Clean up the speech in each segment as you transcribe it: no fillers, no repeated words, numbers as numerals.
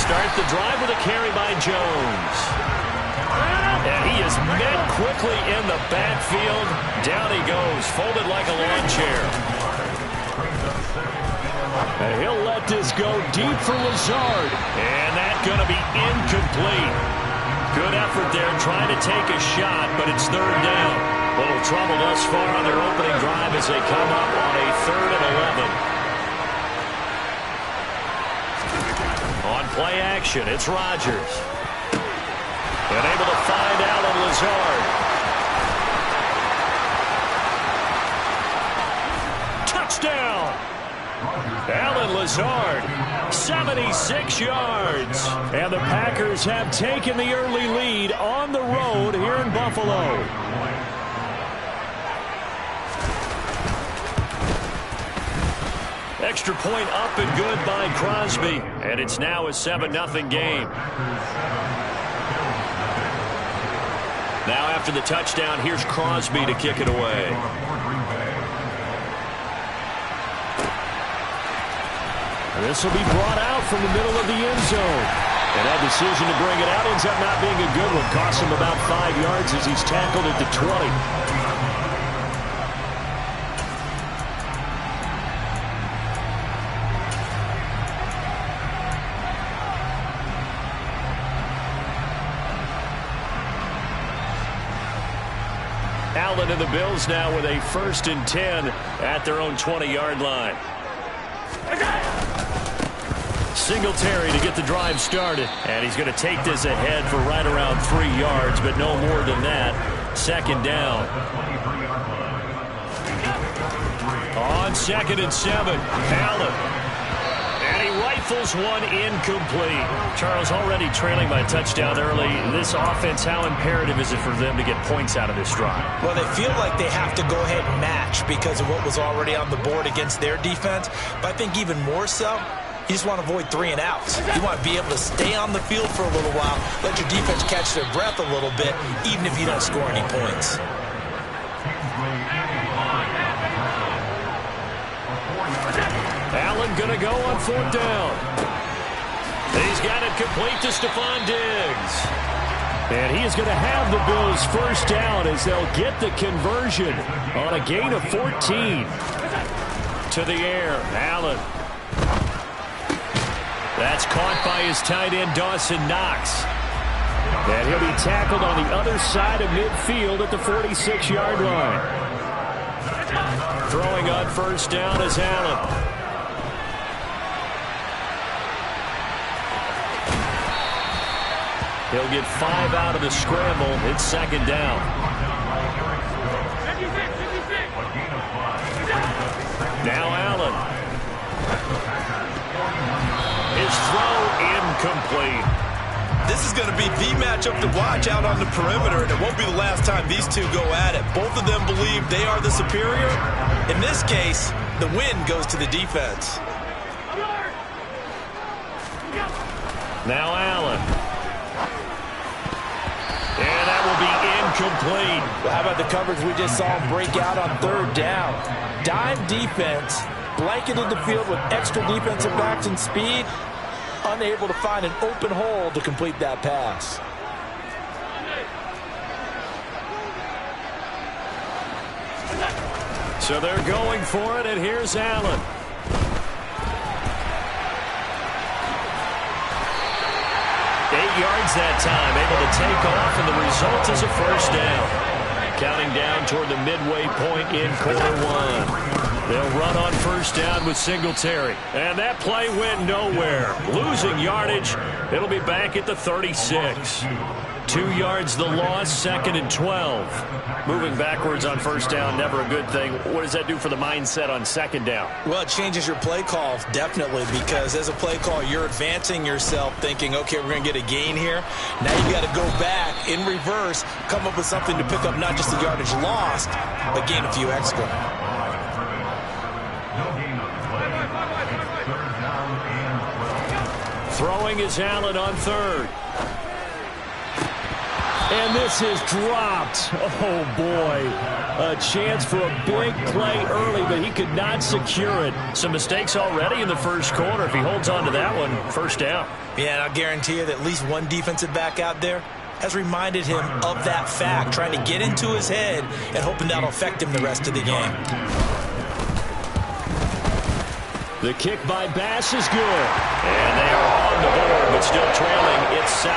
start the drive with a carry by Jones. And he is met quickly in the backfield. Down he goes, folded like a lawn chair. And he'll let this go deep for Lazard. And that's going to be incomplete. Good effort there trying to take a shot, but it's third down. Little trouble thus far on their opening drive as they come up on a 3rd and 11. On play action, it's Rodgers. And able to find Allen Lazard. Touchdown! Allen Lazard, 76 yards. And the Packers have taken the early lead on the road here in Buffalo. Extra point up and good by Crosby. And it's now a 7-0 game. Now after the touchdown, here's Crosby to kick it away. This will be brought out from the middle of the end zone. And that decision to bring it out ends up not being a good one. Costs him about 5 yards as he's tackled at the 20. Allen and the Bills now with a 1st and 10 at their own 20-yard line. Singletary to get the drive started. And he's going to take this ahead for right around 3 yards, but no more than that. 2nd down. On 2nd and 7, Allen. And he rifles one incomplete. Charles, already trailing by a touchdown early. This offense, how imperative is it for them to get points out of this drive? Well, they feel like they have to go ahead and match because of what was already on the board against their defense. But I think even more so, you just want to avoid 3 and outs. You want to be able to stay on the field for a little while, let your defense catch their breath a little bit, even if you don't score any points. Allen going to go on 4th down. He's got it complete to Stephon Diggs. And he is going to have the Bills 1st down as they'll get the conversion on a gain of 14. To the air, Allen. That's caught by his tight end, Dawson Knox. And he'll be tackled on the other side of midfield at the 46-yard line. Throwing on 1st down is Allen. He'll get 5 out of the scramble. It's 2nd down. Now Allen. His throw incomplete. This is going to be the matchup to watch out on the perimeter, and it won't be the last time these two go at it. Both of them believe they are the superior. In this case, the win goes to the defense. Now Allen. And that will be incomplete. Well, how about the coverage we just saw him break out on 3rd down? Dime defense, blanketed the field with extra defensive backs and speed, unable to find an open hole to complete that pass. So they're going for it, and here's Allen. Yards that time, able to take off, and the result is a 1st down. Counting down toward the midway point in quarter 1. They'll run on 1st down with Singletary. And that play went nowhere. Losing yardage. It'll be back at the 36. 2 yards the loss, 2nd and 12. Moving backwards on 1st down, never a good thing. What does that do for the mindset on 2nd down? Well, it changes your play call, definitely, because as a play call, you're advancing yourself thinking, okay, we're going to get a gain here. Now you got to go back in reverse, come up with something to pick up not just the yardage lost, but gain a few extra. Throwing is Allen on 3rd. And this is dropped. Oh, boy. A chance for a big play early, but he could not secure it. Some mistakes already in the first quarter. If he holds on to that one, first down. Yeah, and I'll guarantee you that at least one defensive back out there has reminded him of that fact, trying to get into his head and hoping that'll affect him the rest of the game. The kick by Bass is good. And they are on the board, but still trailing. It's 7-3.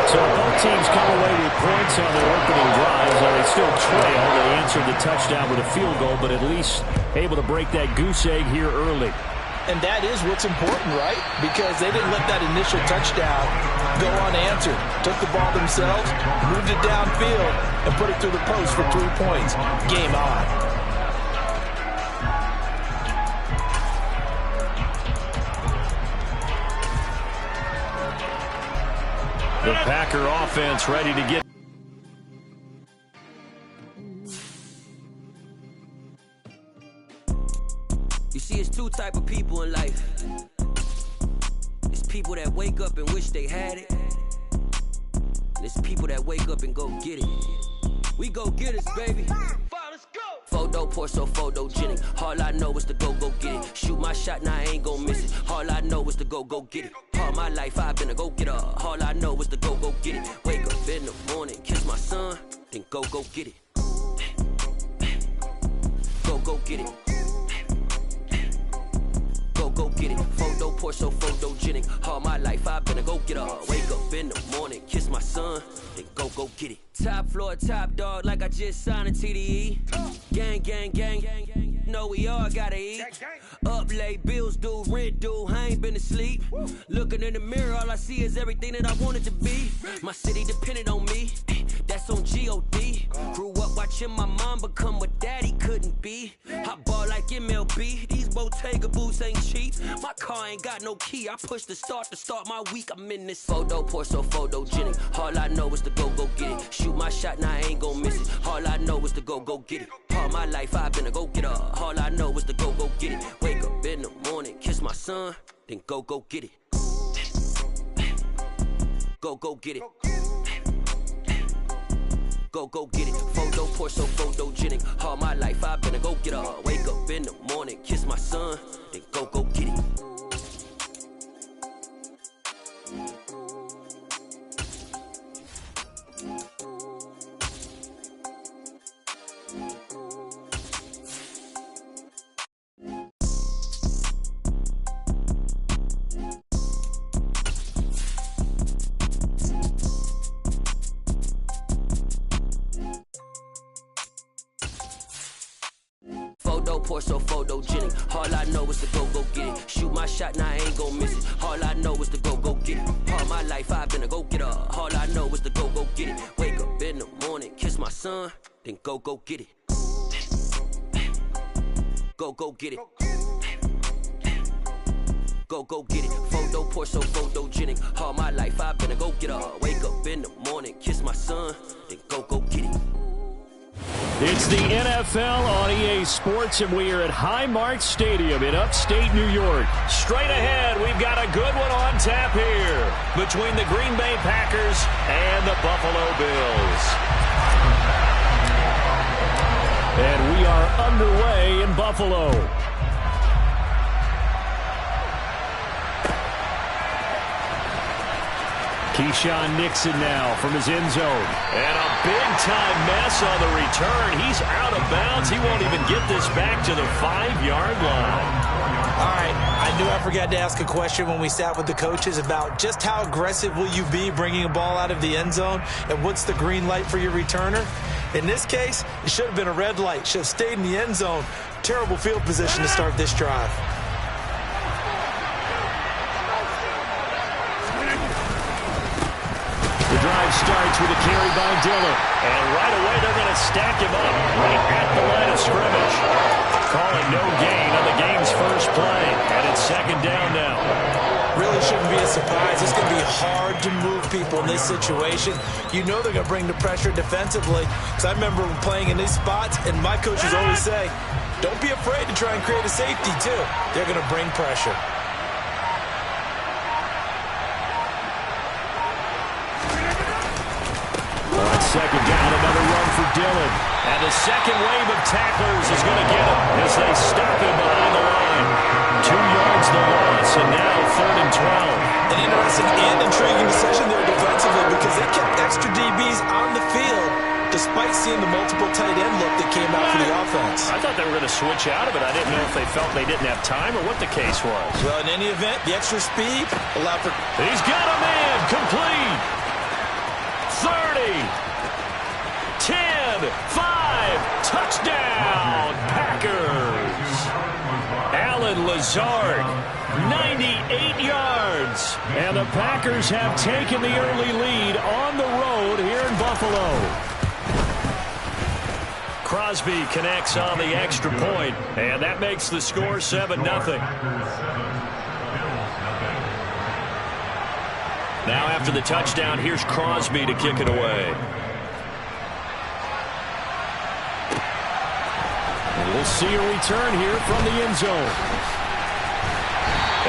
So both teams come away with points on their opening drives. Now they still trail. They answered the touchdown with a field goal, but at least able to break that goose egg here early. And that is what's important, right? Because they didn't let that initial touchdown go unanswered. Took the ball themselves, moved it downfield, and put it through the post for 3 points. Game on. The Packer offense ready to get. You see, it's two type of people in life. It's people that wake up and wish they had it. And it's people that wake up and go get it. We go get it, baby. Let's go. Photo poor, so photogenic. All I know is to go get it. Shoot my shot, now I ain't gon' miss it. All I know is to go get it. All my life I've been a go-getter. All I know is to go get it. Wake up in the morning, kiss my son, then go get it. Go get it. Go get it. Photo poor, so photogenic. All my life I've been a go-getter. Wake up in the morning, kiss my son, then go get it. Top floor, top dog, like I just signed a TDE. Gang, gang, gang, gang, gang. Know we all gotta eat. Up late, bills due, rent due, I ain't been asleep. Looking in the mirror, all I see is everything that I wanted to be. My city depended on me, that's on G.O.D. Grew up watching my mom become what daddy couldn't be. I ball like MLB, these Bottega boots ain't cheap. My car ain't got no key, I push the start to start my week. I'm in this photo poor, so photogenic. All I know is to go get it. Shoot my shot, now I ain't gon' miss it. All I know is to go get it. All my life I've been a go-getter. All I know is to go get it. Wake up in the morning, kiss my son, then go get it. Go get it. Go get it. Photo poor, so photogenic. All my life I've been a go-getter. Wake up in the morning, kiss my son, then go get it. Poor, so photogenic. All I know is to go get it. Shoot my shot, now I ain't gon' miss it. All I know is to go get it. All my life I've been a go-getter. All I know is to go get it. Wake up in the morning, kiss my son, then go get it. Go get it. Go get it. Photo poor, so photogenic. All my life I've been a go-getter. Wake up in the morning, kiss my son, then go get it. It's the NFL on EA Sports, and we are at Highmark Stadium in upstate New York. Straight ahead, we've got a good one on tap here between the Green Bay Packers and the Buffalo Bills. And we are underway in Buffalo. Keyshawn Nixon now from his end zone. And a big-time mess on the return. He's out of bounds. He won't even get this back to the 5-yard line. All right, I knew I forgot to ask a question when we sat with the coaches about just how aggressive will you be bringing a ball out of the end zone, and what's the green light for your returner? In this case, it should have been a red light. Should have stayed in the end zone. Terrible field position to start this drive. Drive starts with a carry by Dillon. And right away, they're going to stack him up right at the line of scrimmage. Calling no gain on the game's first play. And it's second down now. Really shouldn't be a surprise. It's going to be hard to move people in this situation. You know they're going to bring the pressure defensively. Because I remember playing in these spots, and my coaches always say, don't be afraid to try and create a safety, too. They're going to bring pressure. second down, another run for Dillon. And the second wave of tacklers is going to get him as they stop him behind the line. 2 yards the loss, and now 3rd and 12. An interesting and intriguing decision there defensively because they kept extra DBs on the field despite seeing the multiple tight end look that came out for the offense. I thought they were going to switch out of it. I didn't know if they felt they didn't have time or what the case was. Well, in any event, the extra speed allowed for... He's got a man complete. 30, 10, 5, touchdown, Packers. Allen Lazard, 98 yards. And the Packers have taken the early lead on the road here in Buffalo. Crosby connects on the extra point, and that makes the score 7-0. Now after the touchdown, here's Crosby to kick it away. And we'll see a return here from the end zone.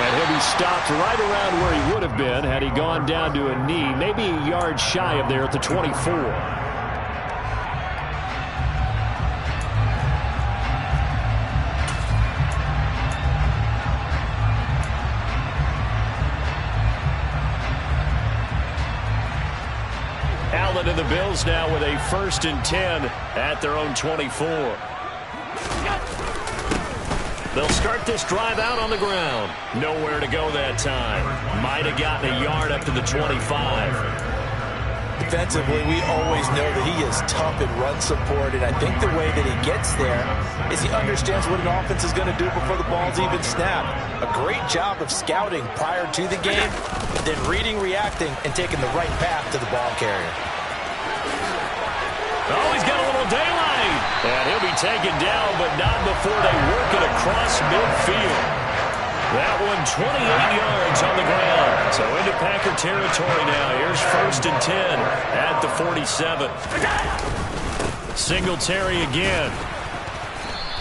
And he'll be stopped right around where he would have been had he gone down to a knee, maybe a yard shy of there at the 24. Allen and the Bills now with a 1st and 10 at their own 24. They'll start this drive out on the ground. Nowhere to go that time. Might have gotten a yard up to the 25. Defensively, we always know that he is tough in run support, and I think the way that he gets there is he understands what an offense is going to do before the ball's even snapped. A great job of scouting prior to the game, then reading, reacting, and taking the right path to the ball carrier. Oh, he's got a little daylight. And he'll be taken down, but not before they work it across midfield. That one 28 yards on the ground. So into Packer territory now. Here's 1st and 10 at the 47. Singletary again.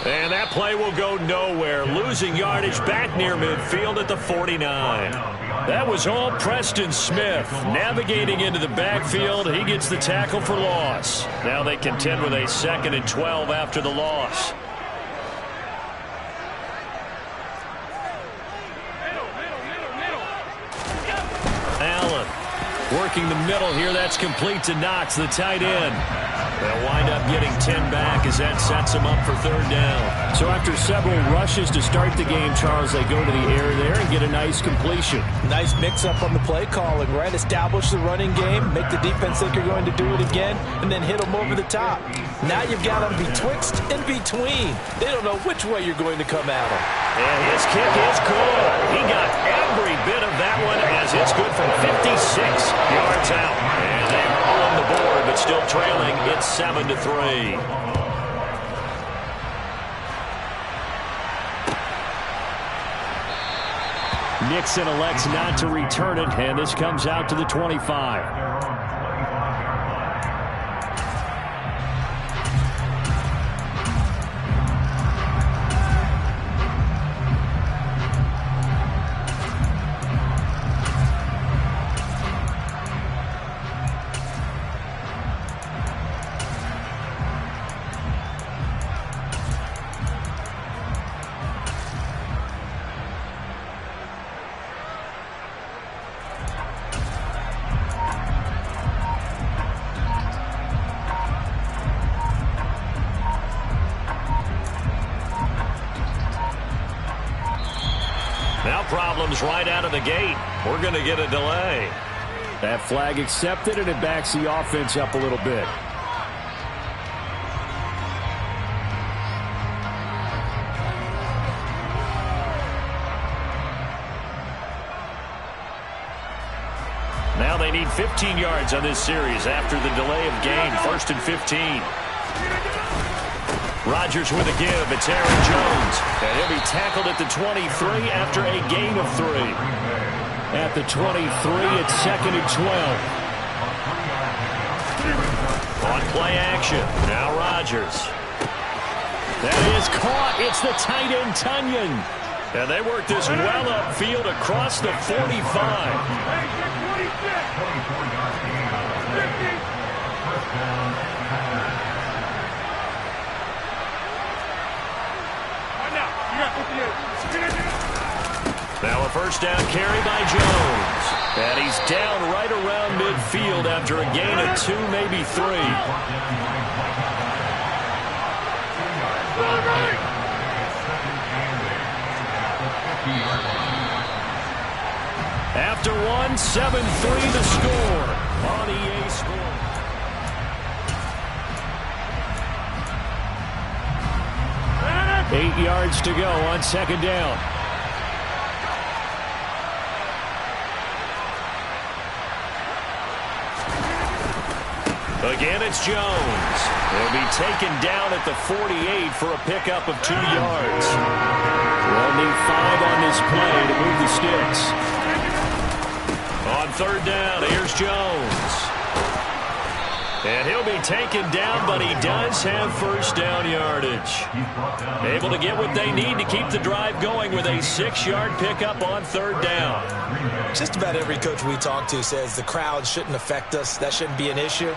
And that play will go nowhere. Losing yardage back near midfield at the 49. That was all Preston Smith. Navigating into the backfield, he gets the tackle for loss. Now they contend with a 2nd and 12 after the loss. Allen working the middle here. That's complete to Knox, the tight end. They'll wind up getting 10 back as that sets them up for 3rd down. So after several rushes to start the game, Charles, they go to the air there and get a nice completion. Nice mix-up on the play calling, right? Establish the running game, make the defense think you're going to do it again, and then hit them over the top. Now you've got them betwixt and between. They don't know which way you're going to come at them. And his kick is good. He got every bit of that one as it's good from 56 yards out. And they are on the board, but still trailing. It's 7-3. Nixon elects not to return it, and this comes out to the 25. Now problems right out of the gate. We're going to get a delay. That flag accepted, and it backs the offense up a little bit. Now they need 15 yards on this series after the delay of game. 1st and 15. Rodgers with a give. It's Aaron Jones. And he'll be tackled at the 23 after a gain of 3. At the 23, it's 2nd and 12. On play action. Now Rodgers. That is caught. It's the tight end, Tunyon. And they work this well upfield across the 45. first down carry by Jones. And he's down right around midfield after a gain of 2, maybe 3. After 1, 7-3 the score on EA Sports. Eight yards to go on second down. Again, it's Jones. He'll be taken down at the 48 for a pickup of 2 yards. We'll need 5 on this play to move the sticks. On third down, here's Jones. And he'll be taken down, but he does have first down yardage. Able to get what they need to keep the drive going with a 6-yard pickup on third down. Just about every coach we talk to says the crowd shouldn't affect us. That shouldn't be an issue.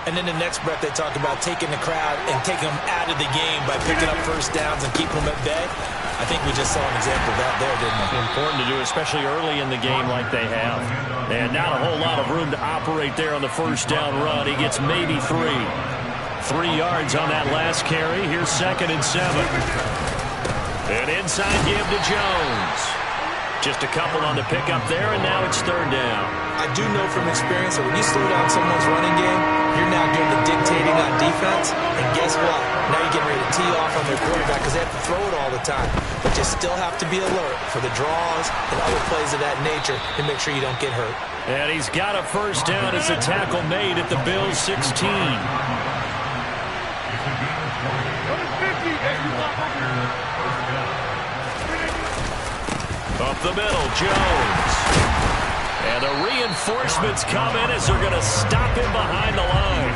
And then the next breath they talk about taking the crowd and taking them out of the game by picking up first downs and keeping them at bay. I think we just saw an example of that there, didn't we? Important to do, especially early in the game like they have. And not a whole lot of room to operate there on the first down run. He gets maybe 3. 3 yards on that last carry. Here's 2nd and 7. An inside give to Jones. Just a couple on the pickup there, and now it's third down. I do know from experience that when you slow down someone's running game, you're now doing the dictating on defense. And guess what? Now you're getting ready to tee off on their quarterback because they have to throw it all the time. But you still have to be alert for the draws and other plays of that nature to make sure you don't get hurt. And he's got a first down as a tackle made at the Bills' 16. Up the middle, Jones. And the reinforcements come in as they're going to stop him behind the line.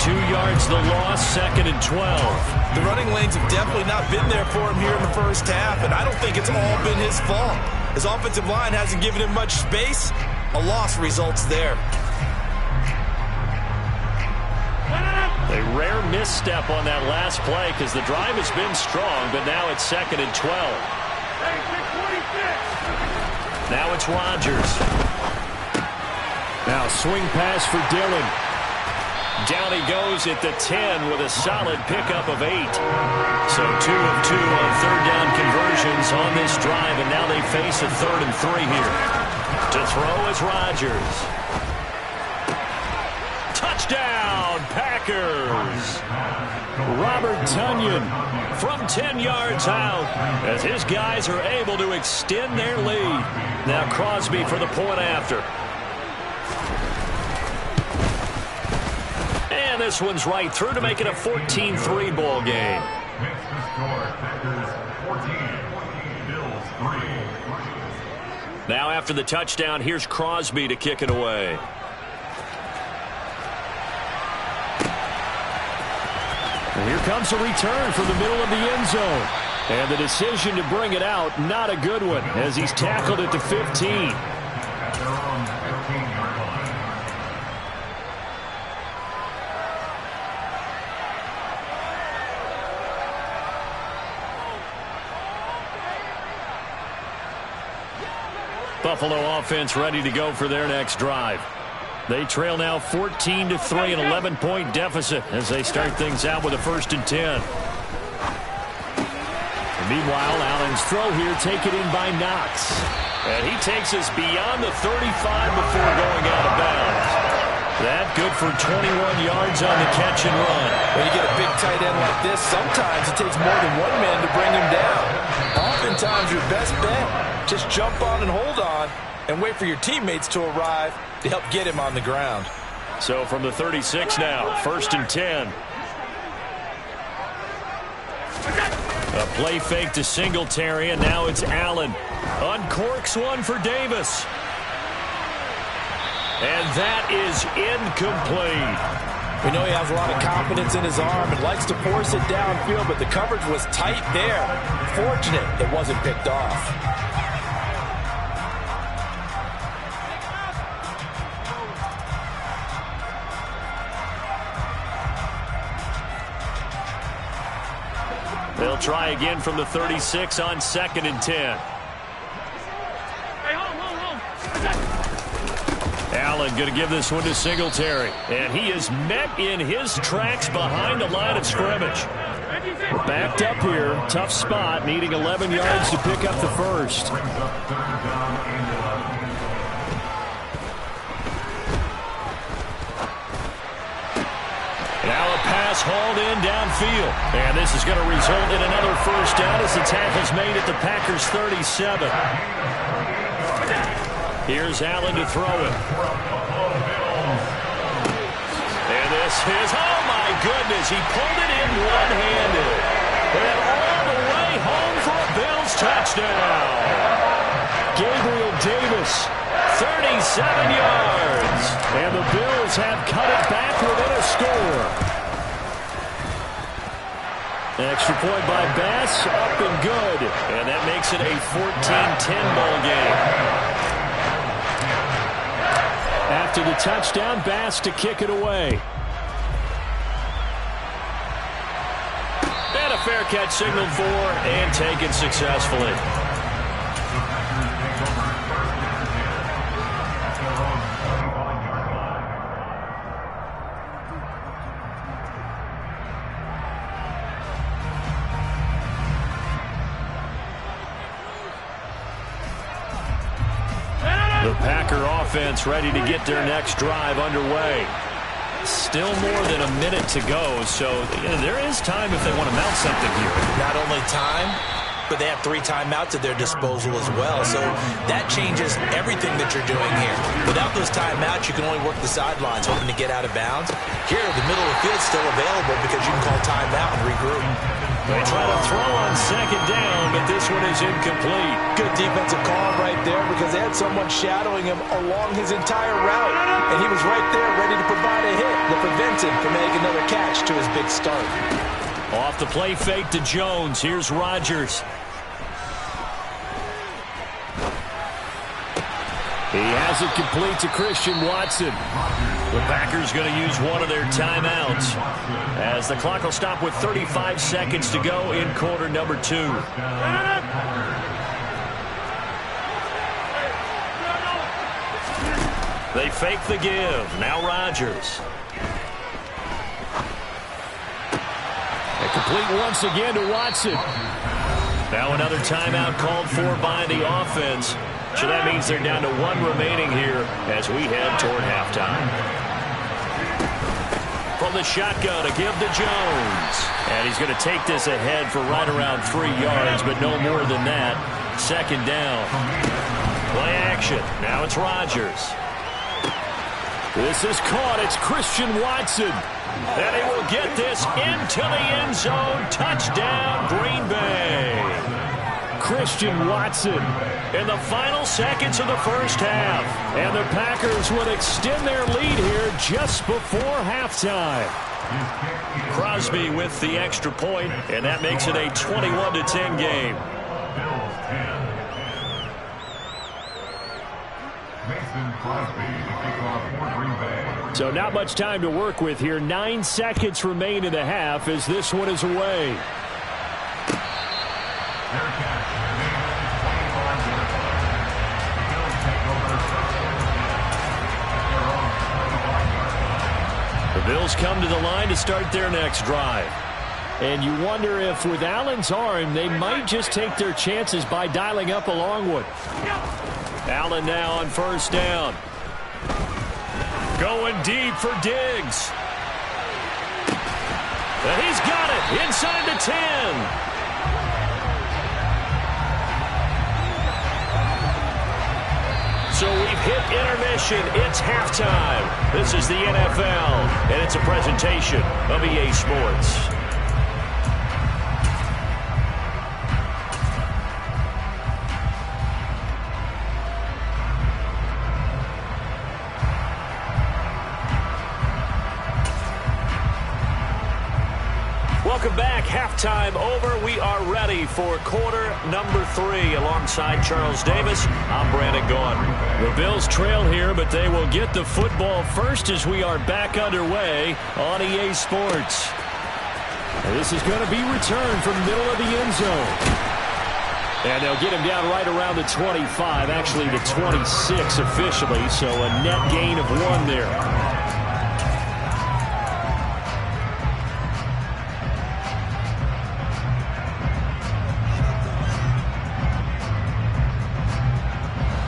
2 yards the loss, 2nd and 12. The running lanes have definitely not been there for him here in the first half, and I don't think it's all been his fault. His offensive line hasn't given him much space. A loss results there. A rare misstep on that last play because the drive has been strong, but now it's 2nd and 12. Now it's Rodgers. Now swing pass for Dillon. Down he goes at the 10 with a solid pickup of 8. So 2 of 2 on third down conversions on this drive, and now they face a 3rd and 3 here. To throw is Rodgers. Touchdown, Packers! Robert Tonyan from 10 yards out as his guys are able to extend their lead. Now Crosby for the point after. And this one's right through to make it a 14-3 ball game. Now after the touchdown, here's Crosby to kick it away. And here comes a return from the middle of the end zone. And the decision to bring it out, not a good one, as he's tackled at the 15. Buffalo offense ready to go for their next drive. They trail now 14-3, an 11-point deficit as they start things out with a 1st and 10. And meanwhile, Allen's throw here taken in by Knox. And he takes us beyond the 35 before going out of bounds. That good for 21 yards on the catch and run. When you get a big tight end like this, sometimes it takes more than one man to bring him down. Oftentimes, your best bet, just jump on and hold on and wait for your teammates to arrive to help get him on the ground. So from the 36 now, 1st and 10. A play fake to Singletary, and now it's Allen. Uncorks one for Davis. And that is incomplete. We know he has a lot of confidence in his arm and likes to force it downfield, but the coverage was tight there. Fortunate it wasn't picked off. They'll try again from the 36 on 2nd and 10. Allen going to give this one to Singletary. And he is met in his tracks behind the line of scrimmage. We're backed up here. Tough spot, needing 11 yards to pick up the first. Now a pass hauled in downfield. And this is going to result in another first down as the tackle's made at the Packers' 37. Here's Allen to throw it. And this is, oh my goodness, he pulled it in one-handed. And all the way home for a Bills touchdown. Gabriel Davis, 37 yards. And the Bills have cut it back within a score. Extra point by Bass, up and good. And that makes it a 14-10 ball game. After the touchdown, Bass to kick it away. And a fair catch signaled for and taken successfully. The Packer offense ready to get their next drive underway. Still more than a minute to go, so there is time if they want to mount something here. Not only time, but they have 3 timeouts at their disposal as well, so that changes everything that you're doing here. Without those timeouts, you can only work the sidelines, hoping to get out of bounds. Here, the middle of the field's still available because you can call timeout and regroup. They try to throw on second down, but this one is incomplete. Good defensive call right there because they had someone shadowing him along his entire route, and he was right there ready to provide a hit that prevents him from making another catch to his big start. Off the play fake to Jones. Here's Rodgers. He has it complete to Christian Watson. The Packers going to use one of their timeouts as the clock will stop with 35 seconds to go in quarter number 2. They fake the give. Now Rodgers. And complete once again to Watson. Now another timeout called for by the offense. So that means they're down to 1 remaining here as we head toward halftime. From the shotgun, a give to Jones. And he's going to take this ahead for right around 3 yards, but no more than that. Second down. Play action. Now it's Rodgers. This is caught. It's Christian Watson. And he will get this into the end zone. Touchdown, Green Bay. Christian Watson in the final seconds of the first half. And the Packers would extend their lead here just before halftime. Crosby with the extra point, and that makes it a 21-10 game. So not much time to work with here. 9 seconds remain in the half as this one is away. The Bills come to the line to start their next drive. And you wonder if with Allen's arm, they might just take their chances by dialing up a long one. Allen now on first down. Going deep for Diggs. And he's got it inside the 10. So we've hit intermission. It's halftime. This is the NFL, and it's a presentation of EA Sports. Welcome back. Halftime over. We are ready for quarter number 3. Alongside Charles Davis, I'm Brandon Gaudin. The Bills trail here, but they will get the football first as we are back underway on EA Sports. And this is going to be returned from middle of the end zone. And they'll get him down right around the 25, actually the 26 officially, so a net gain of 1 there.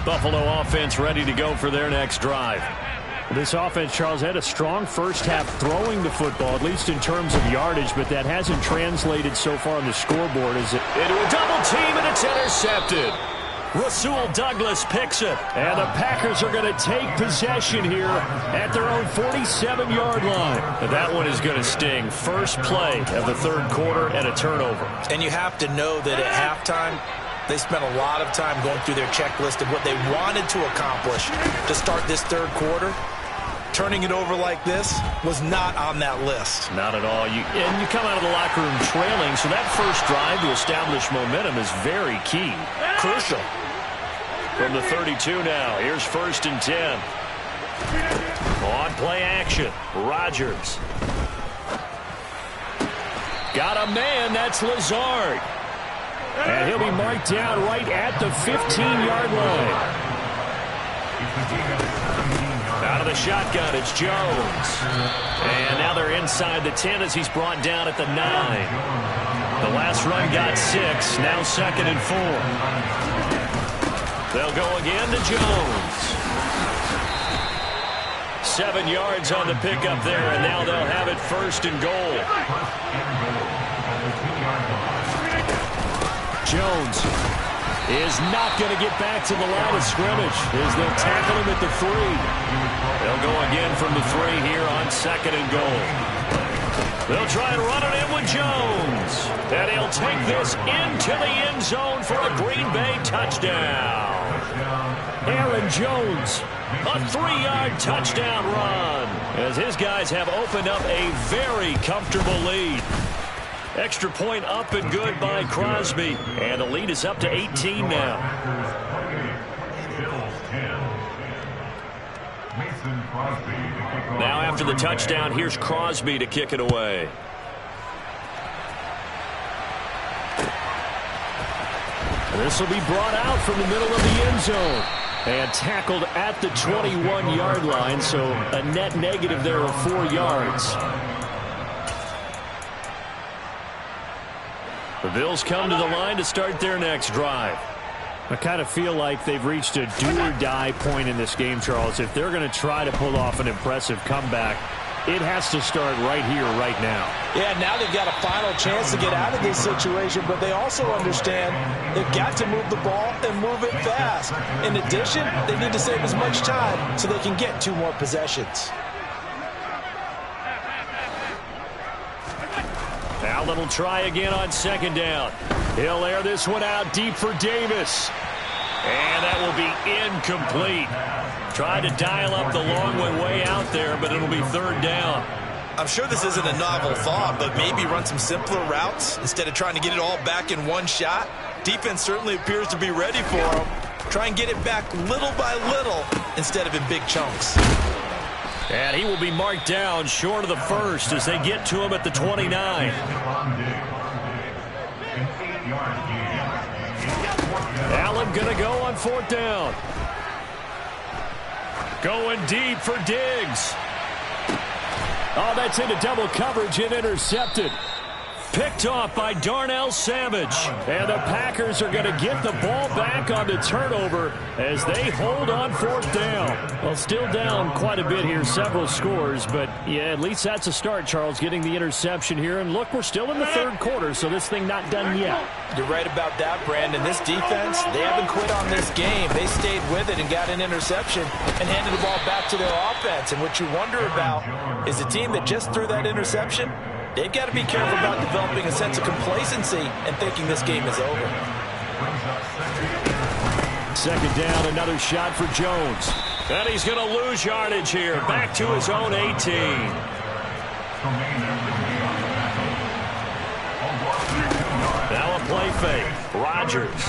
Buffalo offense ready to go for their next drive. This offense, Charles, had a strong first half throwing the football, at least in terms of yardage, but that hasn't translated so far on the scoreboard. Is it into a double team, and it's intercepted. Rasul Douglas picks it, and the Packers are going to take possession here at their own 47-yard line. And that one is going to sting. First play of the third quarter and a turnover. And you have to know that at halftime, they spent a lot of time going through their checklist of what they wanted to accomplish to start this third quarter. Turning it over like this was not on that list. Not at all. And you come out of the locker room trailing, so that first drive to establish momentum is very key. Crucial. From the 32 now, here's 1st and 10. On play action, Rodgers. Got a man, that's Lazard. And he'll be marked down right at the 15-yard line. Out of the shotgun, it's Jones. And now they're inside the 10 as he's brought down at the 9. The last run got 6, now 2nd and 4. They'll go again to Jones. 7 yards on the pickup there, and now they'll have it 1st and goal. Jones is not going to get back to the line of scrimmage as they'll tackle him at the 3. They'll go again from the 3 here on 2nd and goal. They'll try and run it in with Jones. And he'll take this into the end zone for a Green Bay touchdown. Aaron Jones, a 3-yard touchdown run as his guys have opened up a very comfortable lead. Extra point up and good by Crosby. And the lead is up to 18 now. Now after the touchdown, here's Crosby to kick it away. And this will be brought out from the middle of the end zone. And tackled at the 21-yard line, so a net negative there of 4 yards. The Bills come to the line to start their next drive. I kind of feel like they've reached a do-or-die point in this game, Charles. If they're going to try to pull off an impressive comeback, it has to start right here, right now. Yeah, now they've got a final chance to get out of this situation, but they also understand they've got to move the ball and move it fast. In addition, they need to save as much time so they can get 2 more possessions. Allen will try again on 2nd down. He'll air this one out deep for Davis. And that will be incomplete. Tried to dial up the long one way out there, but it'll be 3rd down. I'm sure this isn't a novel thought, but maybe run some simpler routes instead of trying to get it all back in one shot. Defense certainly appears to be ready for them. Try and get it back little by little instead of in big chunks. And he will be marked down short of the 1st as they get to him at the 29. Allen going to go on 4th down. Going deep for Diggs. Oh, that's into double coverage and intercepted. Picked off by Darnell Savage. And the Packers are going to get the ball back on the turnover as they hold on 4th down. Well, still down quite a bit here, several scores. But, yeah, at least that's a start, Charles, getting the interception here. And, look, we're still in the 3rd quarter, so this thing not done yet. You're right about that, Brandon. This defense, they haven't quit on this game. They stayed with it and got an interception and handed the ball back to their offense. And what you wonder about is the team that just threw that interception, they've got to be careful about developing a sense of complacency and thinking this game is over. 2nd down, another shot for Jones. And he's going to lose yardage here. Back to his own 18. Now a play fake. Rodgers.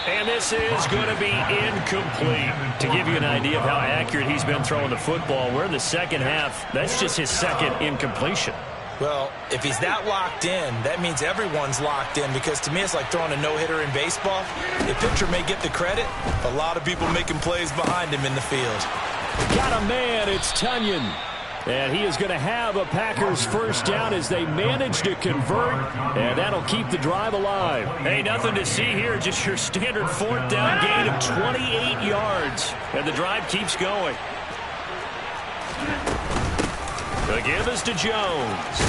And this is going to be incomplete. To give you an idea of how accurate he's been throwing the football, we're in the 2nd half. That's just his 2nd incompletion. Well, if he's that locked in, that means everyone's locked in, because to me it's like throwing a no-hitter in baseball. The pitcher may get the credit, a lot of people making plays behind him in the field. Got a man, it's Tunyon. And he is going to have a Packers first down as they manage to convert, and that'll keep the drive alive. Hey, nothing to see here, just your standard fourth down gain of 28 yards. And the drive keeps going. The give is to Jones.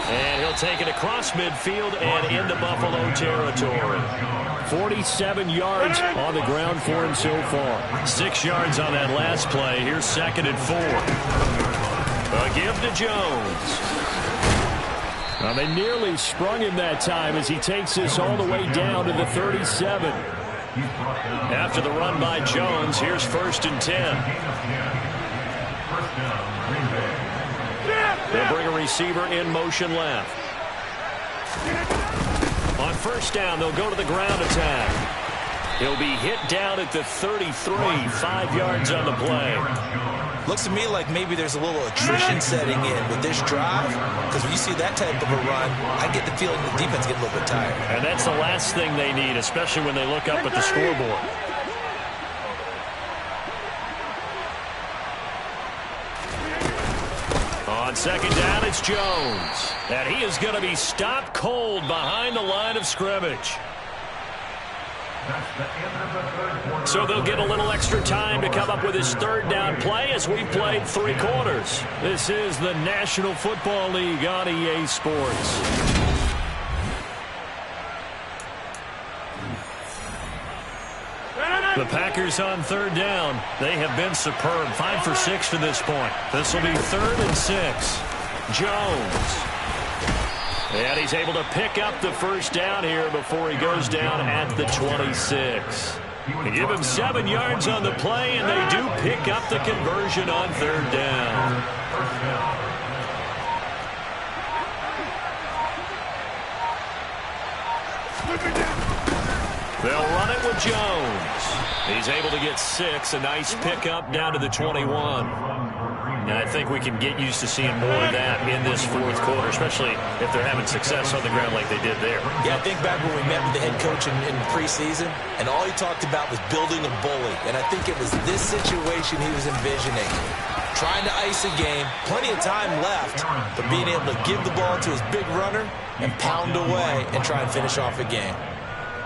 And he'll take it across midfield and into Buffalo territory. 47 yards on the ground for him so far. 6 yards on that last play. Here's 2nd and 4. A give to Jones. Now they nearly sprung him that time as he takes this all the way down to the 37. After the run by Jones, here's 1st and 10. They'll bring a receiver in motion left. On 1st down, they'll go to the ground attack. He'll be hit down at the 33, 5 yards on the play. Looks to me like maybe there's a little attrition setting in with this drive, because when you see that type of a run, I get the feeling the defense gets a little bit tired. And that's the last thing they need, especially when they look up at the scoreboard. On 2nd down, it's Jones. And he is going to be stopped cold behind the line of scrimmage. So they'll get a little extra time to come up with his 3rd down play as we've played 3 quarters. This is the National Football League on EA Sports. The Packers on 3rd down. They have been superb. 5 for 6 to this point. This will be 3rd and 6. Jones. And he's able to pick up the first down here before he goes down at the 26. They give him 7 yards on the play, and they do pick up the conversion on 3rd down. They'll run it with Jones. He's able to get 6. A nice pickup down to the 21. And I think we can get used to seeing more of that in this 4th quarter, especially if they're having success on the ground like they did there. Yeah, I think back when we met with the head coach in preseason, and all he talked about was building a bully. And I think it was this situation he was envisioning. Trying to ice a game, plenty of time left, but being able to give the ball to his big runner and pound away and try and finish off a game.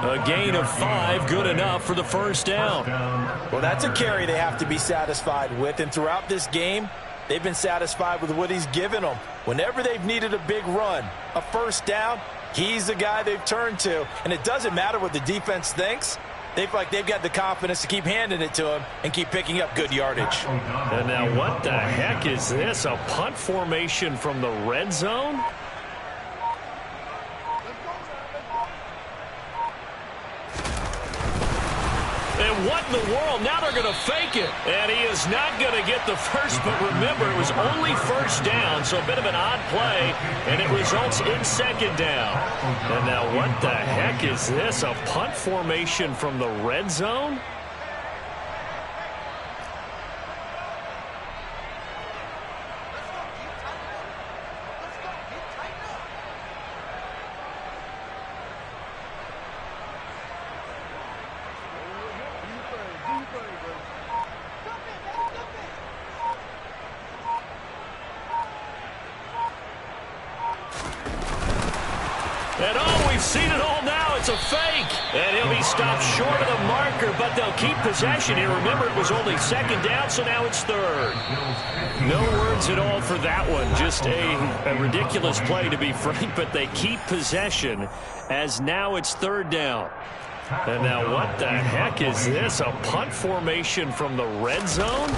A gain of 5, good enough for the first down. Well, that's a carry they have to be satisfied with, and throughout this game, they've been satisfied with what he's given them. Whenever they've needed a big run, a first down, he's the guy they've turned to. And it doesn't matter what the defense thinks. They feel like they've got the confidence to keep handing it to him and keep picking up good yardage. And now what the heck is this? A punt formation from the red zone? And what in the world? Now they're going to fake it. And he is not going to get the first, but remember, it was only first down, so a bit of an odd play, and it results in 2nd down. And now what the heck is this? A punt formation from the red zone? And oh, we've seen it all now. It's a fake. And he'll be stopped short of the marker, but they'll keep possession here. Remember, it was only 2nd down, so now it's 3rd. No words at all for that one. Just a ridiculous play, to be frank, but they keep possession as now it's 3rd down. And now what the heck is this? A punt formation from the red zone?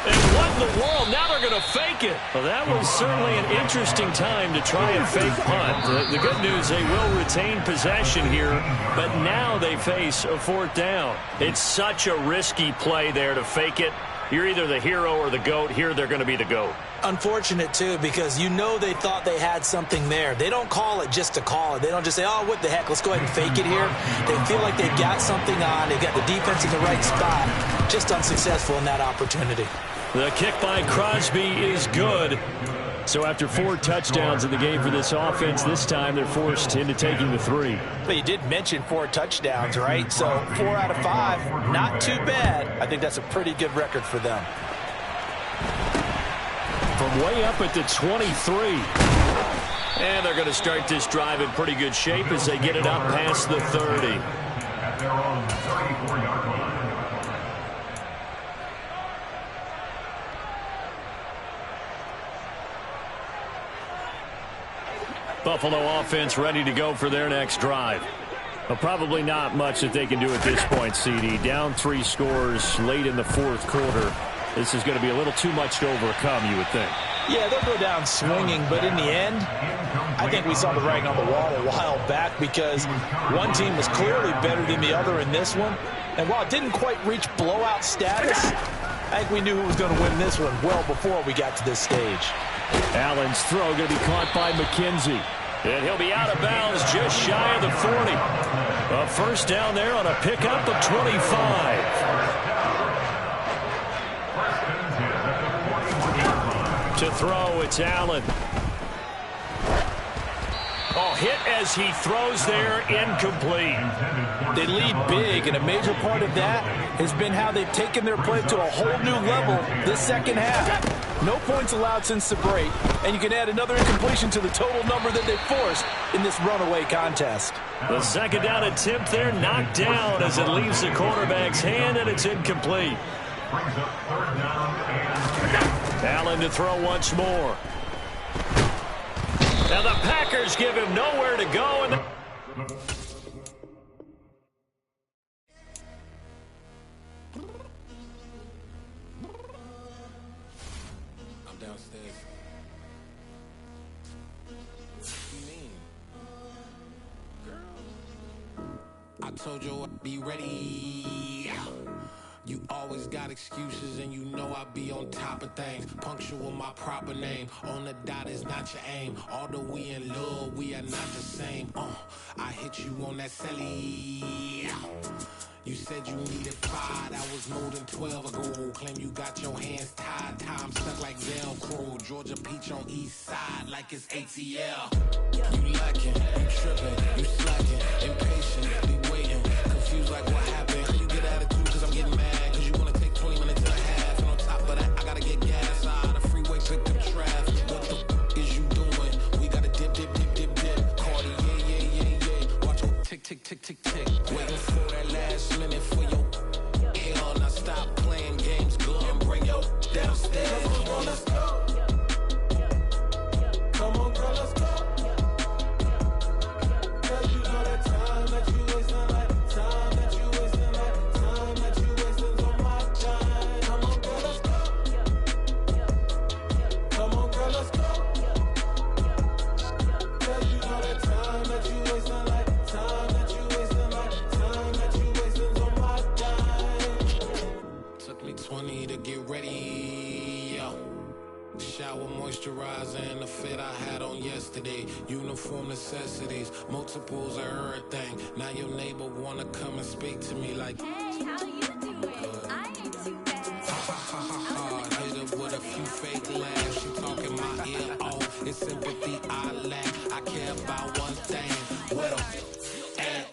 And what in the world? Now they're going to fake it. Well, that was certainly an interesting time to try and fake punt. The good news, they will retain possession here, but now they face a 4th down. It's such a risky play there to fake it. You're either the hero or the GOAT. Here they're going to be the GOAT. Unfortunate, too, because you know they thought they had something there. They don't call it just to call it. They don't just say, oh, what the heck, let's go ahead and fake it here. They feel like they've got something on. They've got the defense in the right spot. Just unsuccessful in that opportunity. The kick by Crosby is good. So after 4 touchdowns in the game for this offense, this time they're forced into taking the 3. But you did mention 4 touchdowns, right? So 4 out of 5, not too bad. I think that's a pretty good record for them. From way up at the 23. And they're going to start this drive in pretty good shape as they get it up past the 30. Buffalo offense ready to go for their next drive. But probably not much that they can do at this point, CD. Down 3 scores late in the 4th quarter. This is going to be a little too much to overcome, you would think. Yeah, they'll go down swinging, but in the end, I think we saw the writing on the wall a while back because one team was clearly better than the other in this one. And while it didn't quite reach blowout status, I think we knew who was going to win this one well before we got to this stage. Allen's throw going to be caught by McKenzie. And he'll be out of bounds just shy of the 40. A first down there on a pickup of 25. To throw, it's Allen. Oh, hit as he throws there, incomplete. They lead big, and a major part of that has been how they've taken their play to a whole new level this second half. No points allowed since the break, and you can add another incompletion to the total number that they forced in this runaway contest. The second down attempt there knocked down as it leaves the quarterback's hand, and it's incomplete. Allen to throw once more. Now the Packers give him nowhere to go. And I'm downstairs. What do you mean? Girl, I told you I'd be ready. You always got excuses and you know I be on top of things. Punctual my proper name. On the dot is not your aim. Although we in love, we are not the same. I hit you on that celly. You said you needed 5, that was more than 12 ago. Claim you got your hands tied, time stuck like Velcro. Georgia Peach on east side like it's ATL. You lacking, you tripping, you slacking, impatient, be waiting, confused like what happened. How you get attitude cause I'm getting mad, cause you wanna take 20 minutes and a half. And on top of that, I gotta get gas out of the freeway, pick up traffic. What the is you doing? We gotta dip, dip, dip, dip, dip. Cardi, yeah. Watch your tick, tick, tick, tick, tick. Waiting for that last minute for your hell. Now stop playing games, go and bring your downstairs. Come on, let's go. Come on, girl, let's go. Cause you know that time that you wasting, like time that you wasting, like time that you wasting on my time. Come on, girl, let's go. Come on, girl, let's go. Cause you know that time that you wasting, like time that you wasting, like time that you wasting on my time. Took me 20 to get ready, yo. Shower, moisturizer, and the fit I had on yesterday. Uniform necessities, multiples of everything. Now your neighbor wanna come and speak to me like, Hey, how you doing? I ain't too bad. hit her with a few fake laughs. She talking my ear off. It's sympathy I lack. I care about one thing. Where the at?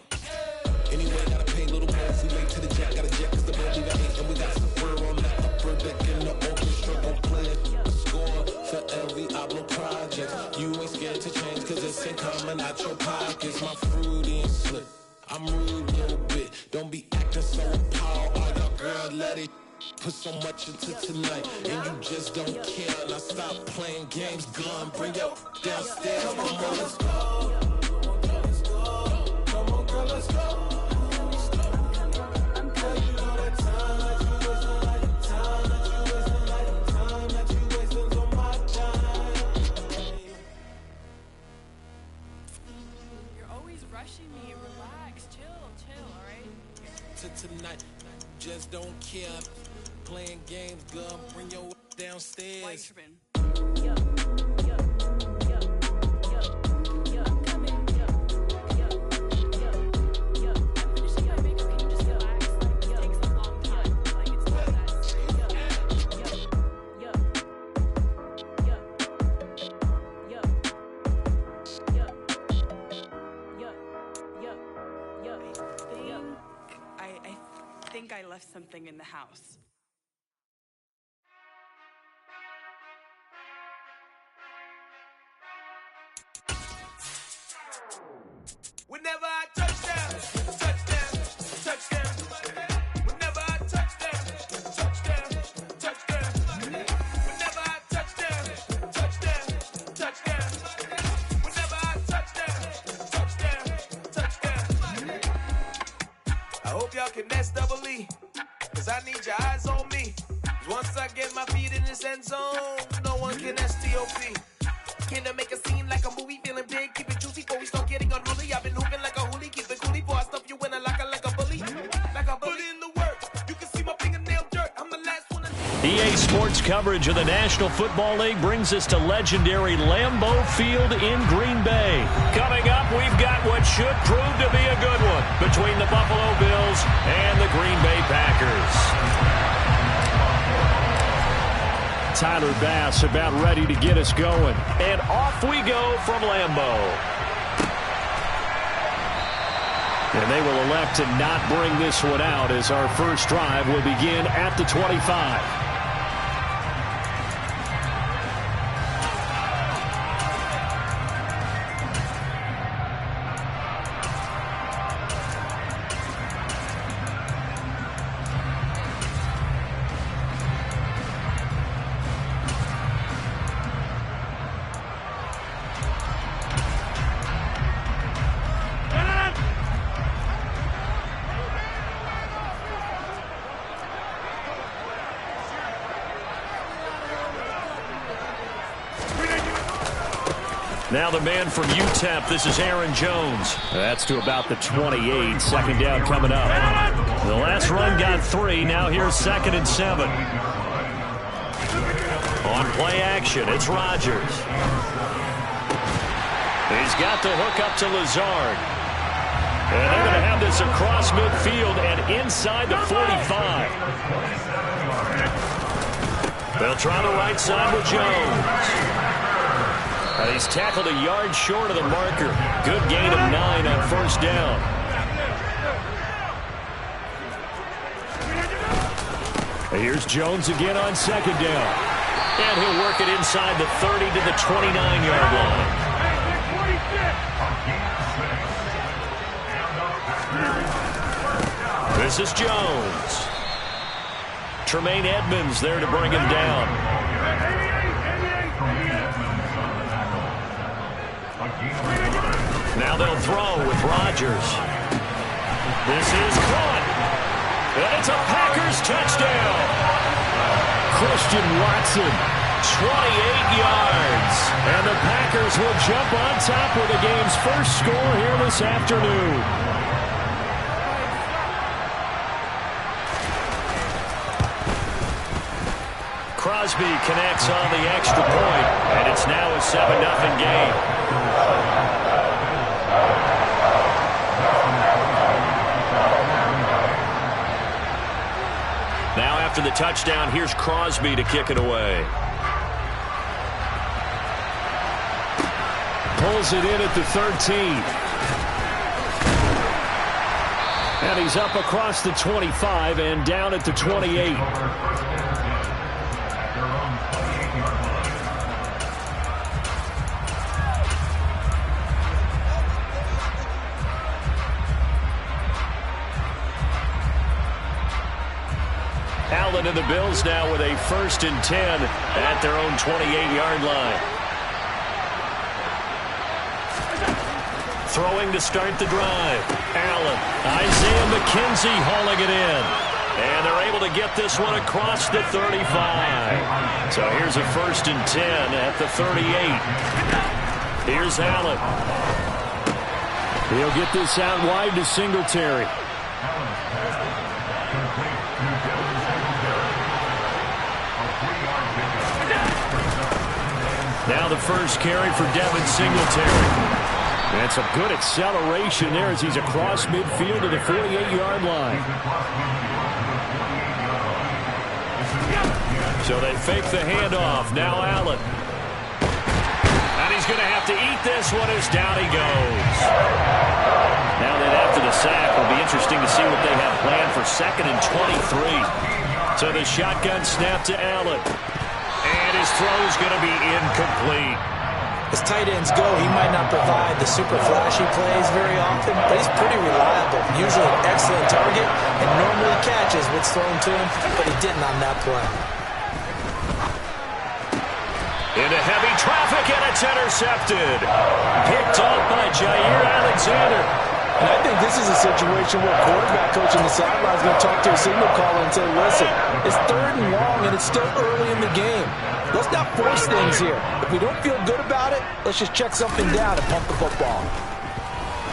Anyway, gotta pay a little more. If we late to the jet, gotta jet cause the boat leave at 8. And we got some fur on that upper deck in the orchestra. Gon' play a score for every Ablo project. You ain't scared to change cause it's ain't coming out your pockets. My fruity and slip. I'm rude a little bit. Don't be acting so appalled. All your girl let it put so much into tonight. And you just don't care. Now stop playing games. Gun, bring your downstairs. Come on, girl, let's go. Come on, girl, let's go. Rushing me, relax, chill, alright? To tonight, just don't care. Playing games, gun, bring your downstairs. Why you tripping? I'm coming. I'm finishing my makeup, can you just relax? Like, it takes a long time. Like, it's not that serious. something in the house. Whenever I touchdown, touchdown, touchdown. Whenever I touchdown, touchdown, touchdown. Whenever I touchdown, touchdown, touchdown. Whenever I touchdown, touchdown, touchdown. I hope y'all can S-double-E, 'cause I need your eyes on me. 'Cause once I get my feet in this end zone, no one can S-T-O-P. Can I make a scene like a movie, feeling big, keep it juicy before we start getting unruly. I've been hooping like a hoolie, keep it coolie before I stuff you in a locker like a bully. Like a bully in the work, you can see my fingernail dirt. I'm the last one to... EA Sports coverage of the National Football League brings us to legendary Lambeau Field in Green Bay. Coming up, we've got what should prove to be a good one between the Buffalo Bills and the Green Bay Packers. Tyler Bass about ready to get us going. And off we go from Lambeau. And they will elect to not bring this one out as our first drive will begin at the 25. Now the man from UTEP, this is Aaron Jones. That's to about the 28. Second down coming up. The last run got 3. Now here's 2nd and 7. On play action, it's Rodgers. He's got the hook up to Lazard. And they're going to have this across midfield and inside the 45. They'll try the right side with Jones. He's tackled a yard short of the marker. Good gain of 9 on first down. Here's Jones again on second down. And he'll work it inside the 30 to the 29-yard line. This is Jones. Tremaine Edmonds there to bring him down. Now they'll throw with Rodgers. This is caught. And it's a Packers touchdown. Christian Watson, 28 yards. And the Packers will jump on top with the game's first score here this afternoon. Crosby connects on the extra point, and it's now a 7-0 game. Now after the touchdown, here's Crosby to kick it away. Pulls it in at the 13. And he's up across the 25 and down at the 28. Allen and the Bills now with a 1st and 10 at their own 28-yard line. Throwing to start the drive. Allen. Isaiah McKenzie hauling it in. And they're able to get this one across the 35. So here's a 1st and 10 at the 38. Here's Allen. He'll get this out wide to Singletary. Now the first carry for Devin Singletary. And some good acceleration there as he's across midfield to the 48-yard line. So they fake the handoff. Now Allen. And he's going to have to eat this one as down he goes. Now then, after the sack, it'll be interesting to see what they have planned for 2nd and 23. So the shotgun snap to Allen. And his throw is going to be incomplete. As tight ends go, he might not provide the super flashy plays very often, but he's pretty reliable. Usually an excellent target and normally catches what's thrown to him, but he didn't on that play. Into heavy traffic, and it's intercepted. Picked off by Jair Alexander. And I think this is a situation where a quarterback coach on the sideline is going to talk to a signal caller and say, listen, it's 3rd and long, and it's still early in the game. Let's not force things here. If we don't feel good about it, let's just check something down and pump the football.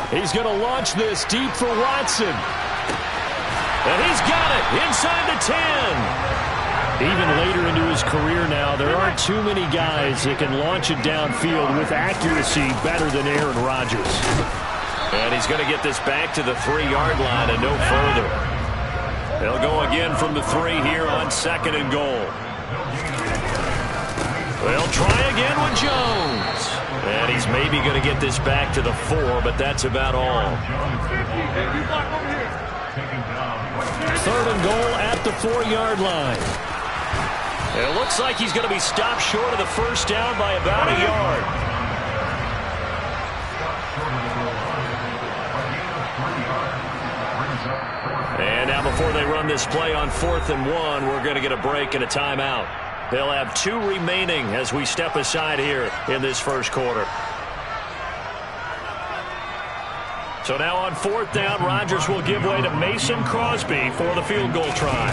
He's going to launch this deep for Watson. And he's got it inside the 10. Even later into his career now, there aren't too many guys that can launch it downfield with accuracy better than Aaron Rodgers. And he's going to get this back to the 3-yard line and no further. They'll go again from the 3 here on 2nd and goal. They'll try again with Jones. And he's maybe going to get this back to the 4, but that's about all. 3rd and goal at the 4-yard line. It looks like he's going to be stopped short of the first down by about a yard. And now before they run this play on 4th and 1, we're going to get a break and a timeout. They'll have 2 remaining as we step aside here in this first quarter. So now on 4th down, Rodgers will give way to Mason Crosby for the field goal try.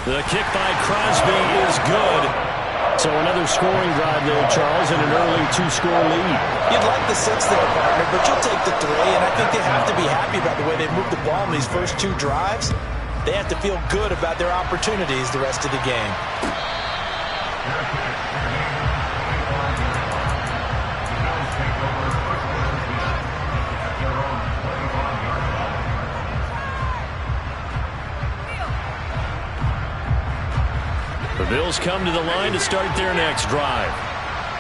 The kick by Crosby is good. So another scoring drive there, Charles, and an early 2-score lead. You'd like the 6 there, partner, but you'll take the 3, and I think they have to be happy about the way they moved the ball in these first 2 drives. They have to feel good about their opportunities the rest of the game. The Bills come to the line to start their next drive.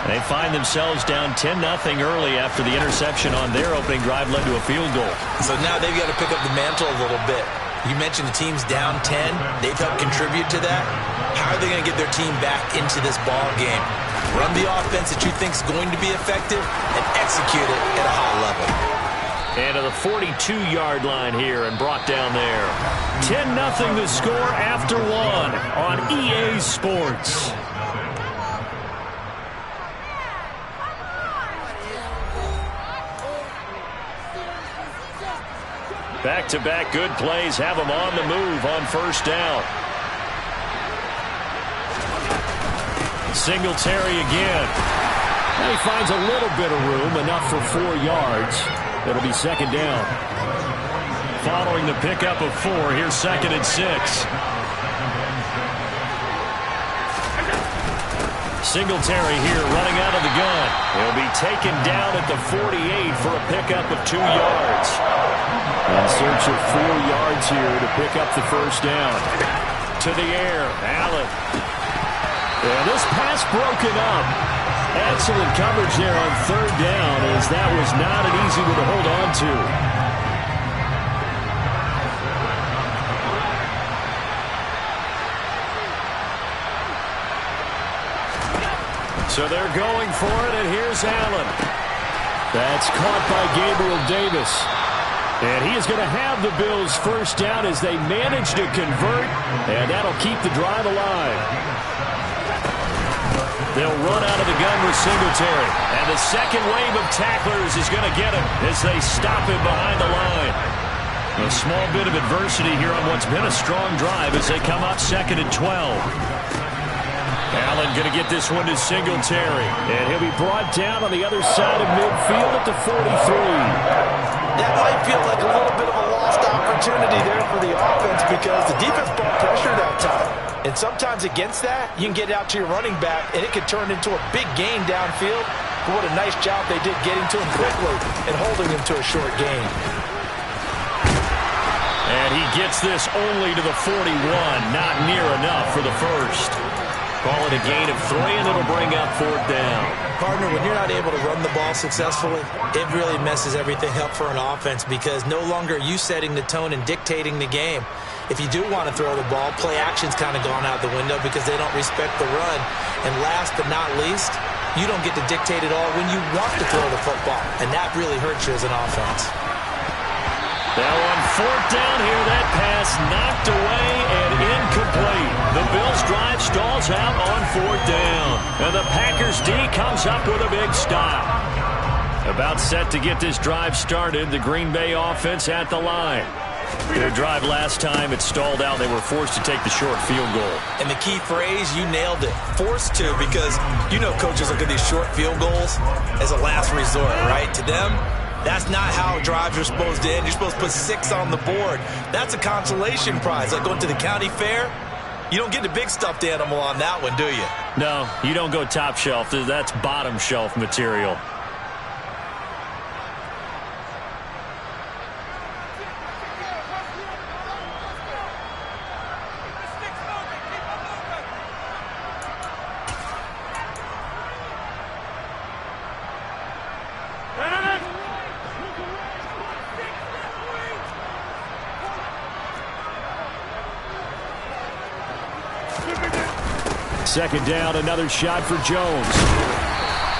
They find themselves down 10-0 early after the interception on their opening drive led to a field goal. So now they've got to pick up the mantle a little bit. You mentioned the team's down 10. They've helped contribute to that. How are they going to get their team back into this ball game? Run the offense that you think is going to be effective and execute it at a high level. And to the 42-yard line here and brought down there. 10-0 the score after 1 on EA Sports. Back-to-back good plays have them on the move on first down. Singletary again. Now he finds a little bit of room, enough for 4 yards. It'll be 2nd down. Following the pickup of 4, here's 2nd and 6. Singletary here running out of the gun. He'll be taken down at the 48 for a pickup of 2 yards. In search of 4 yards here to pick up the first down. To the air, Allen. And this pass broken up. Excellent coverage there on 3rd down, as that was not an easy one to hold on to. So they're going for it, and here's Allen. That's caught by Gabriel Davis. And he is going to have the Bills first down as they manage to convert, and that'll keep the drive alive. They'll run out of the gun with Singletary. And the second wave of tacklers is going to get him as they stop him behind the line. A small bit of adversity here on what's been a strong drive as they come up 2nd and 12. Allen going to get this one to Singletary. And he'll be brought down on the other side of midfield at the 43. That might feel like a little bit of a lost opportunity there for the offense because the defense brought pressure that time. And sometimes against that, you can get out to your running back, and it can turn into a big gain downfield. But what a nice job they did getting to him quickly and holding him to a short gain. And he gets this only to the 41, not near enough for the first. Call it a gain of 3, and it'll bring up 4th down. Partner, when you're not able to run the ball successfully, it really messes everything up for an offense because no longer are you setting the tone and dictating the game. If you do want to throw the ball, play action's kind of gone out the window because they don't respect the run. And last but not least, you don't get to dictate it all when you want to throw the football, and that really hurts you as an offense. Now on 4th down here, that pass knocked away and incomplete. The Bills' drive stalls out on 4th down. And the Packers' D comes up with a big stop. About set to get this drive started, the Green Bay offense at the line. Their drive last time, it stalled out. They were forced to take the short field goal. And the key phrase, you nailed it. Forced to, because you know coaches look at these short field goals as a last resort, right? To them, that's not how drives are supposed to end. You're supposed to put 6 on the board. That's a consolation prize. Like going to the county fair, you don't get the big stuffed animal on that one, do you? No, you don't go top shelf. That's bottom shelf material. Second down, another shot for Jones.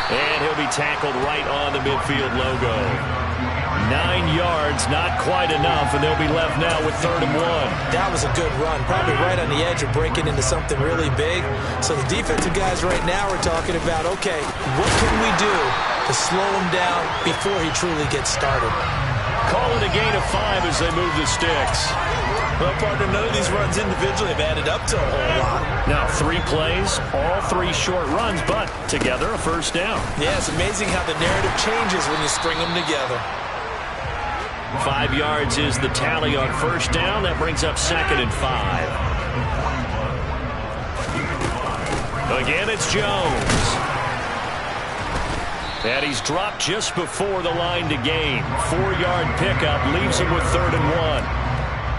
And he'll be tackled right on the midfield logo. 9 yards, not quite enough, and they'll be left now with 3rd and 1. That was a good run, probably right on the edge of breaking into something really big. So the defensive guys right now are talking about, okay, what can we do to slow him down before he truly gets started? Call it a gain of 5 as they move the sticks. Well, partner, none of these runs individually have added up to a whole lot. Now, 3 plays, all 3 short runs, but together a 1st down. Yeah, it's amazing how the narrative changes when you string them together. 5 yards is the tally on 1st down. That brings up 2nd and 5. Again, it's Jones. And he's dropped just before the line to gain. 4-yard pickup leaves him with 3rd and 1.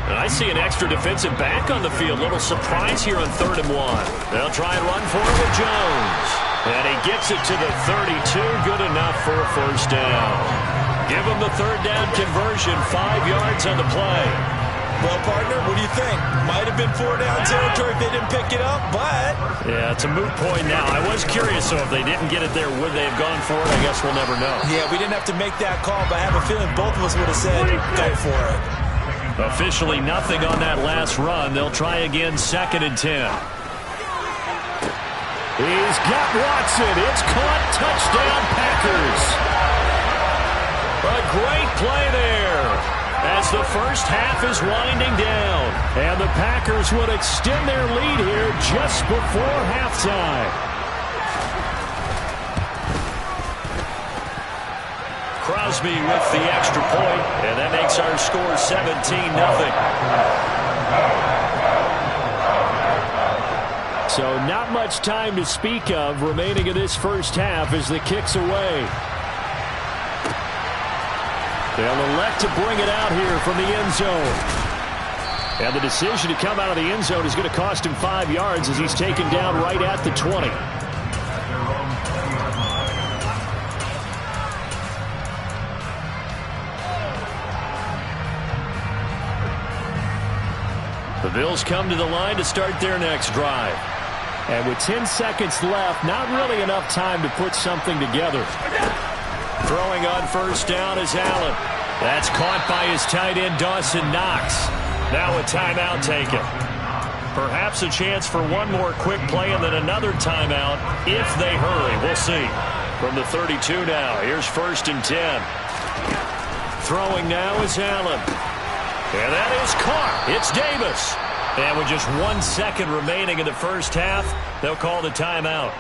And I see an extra defensive back on the field. Little surprise here on 3rd and 1. They'll try and run for it with Jones. And he gets it to the 32. Good enough for a 1st down. Give him the 3rd down conversion. 5 yards on the play. Well, partner, what do you think? Might have been 4-down territory if they didn't pick it up, but... Yeah, it's a moot point now. I was curious, so if they didn't get it there, would they have gone for it? I guess we'll never know. Yeah, we didn't have to make that call, but I have a feeling both of us would have said, go for it. Officially nothing on that last run. They'll try again, 2nd and 10. He's got Watson. It's caught. Touchdown, Packers. A great play there as the first half is winding down. And the Packers would extend their lead here just before halftime. Crosby with the extra point, and that makes our score 17-0. So not much time to speak of remaining in this first half as the kick's away. They'll elect to bring it out here from the end zone. And the decision to come out of the end zone is going to cost him 5 yards as he's taken down right at the 20. The Bills come to the line to start their next drive. And with 10 seconds left, not really enough time to put something together. Throwing on 1st down is Allen. That's caught by his tight end, Dawson Knox. Now a timeout taken. Perhaps a chance for one more quick play and then another timeout if they hurry. We'll see. From the 32 now, here's 1st and 10. Throwing now is Allen. And that is caught. It's Davis. And with just 1 second remaining in the first half, they'll call the timeout.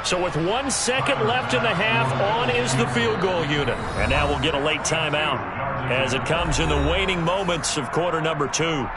So with 1 second left in the half, on is the field goal unit. And now we'll get a late timeout as it comes in the waning moments of quarter number 2.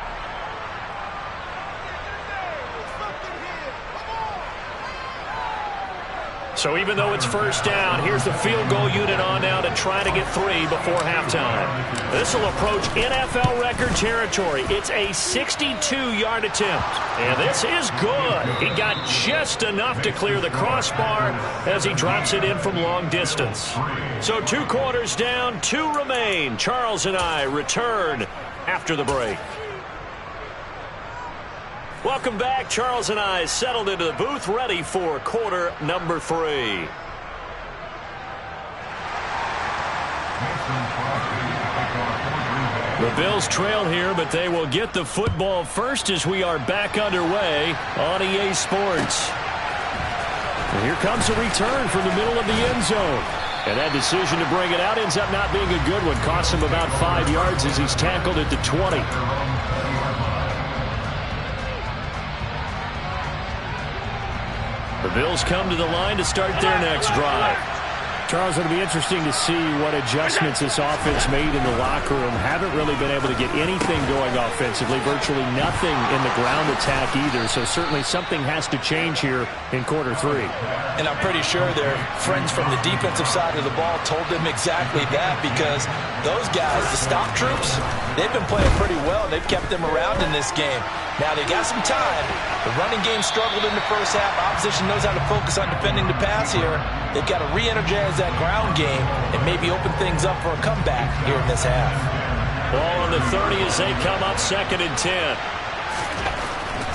So even though it's first down, here's the field goal unit on now to try to get 3 before halftime. This will approach NFL record territory. It's a 62-yard attempt. And this is good. He got just enough to clear the crossbar as he drops it in from long distance. So 2 quarters down, 2 remain. Charles and I return after the break. Welcome back. Charles and I settled into the booth, ready for quarter number 3. The Bills trail here, but they will get the football first as we are back underway on EA Sports. And here comes a return from the middle of the end zone. And that decision to bring it out ends up not being a good one. Costs him about 5 yards as he's tackled at the 20. The Bills come to the line to start their next drive. Charles, it'll be interesting to see what adjustments this offense made in the locker room. Haven't really been able to get anything going offensively. Virtually nothing in the ground attack either. So certainly something has to change here in quarter 3. And I'm pretty sure their friends from the defensive side of the ball told them exactly that, because those guys, the stop troops, they've been playing pretty well. They've kept them around in this game. Now they got some time. The running game struggled in the first half. Opposition knows how to focus on defending the pass here. They've got to re-energize that ground game and maybe open things up for a comeback here in this half. Ball on the 30 as they come up 2nd and 10.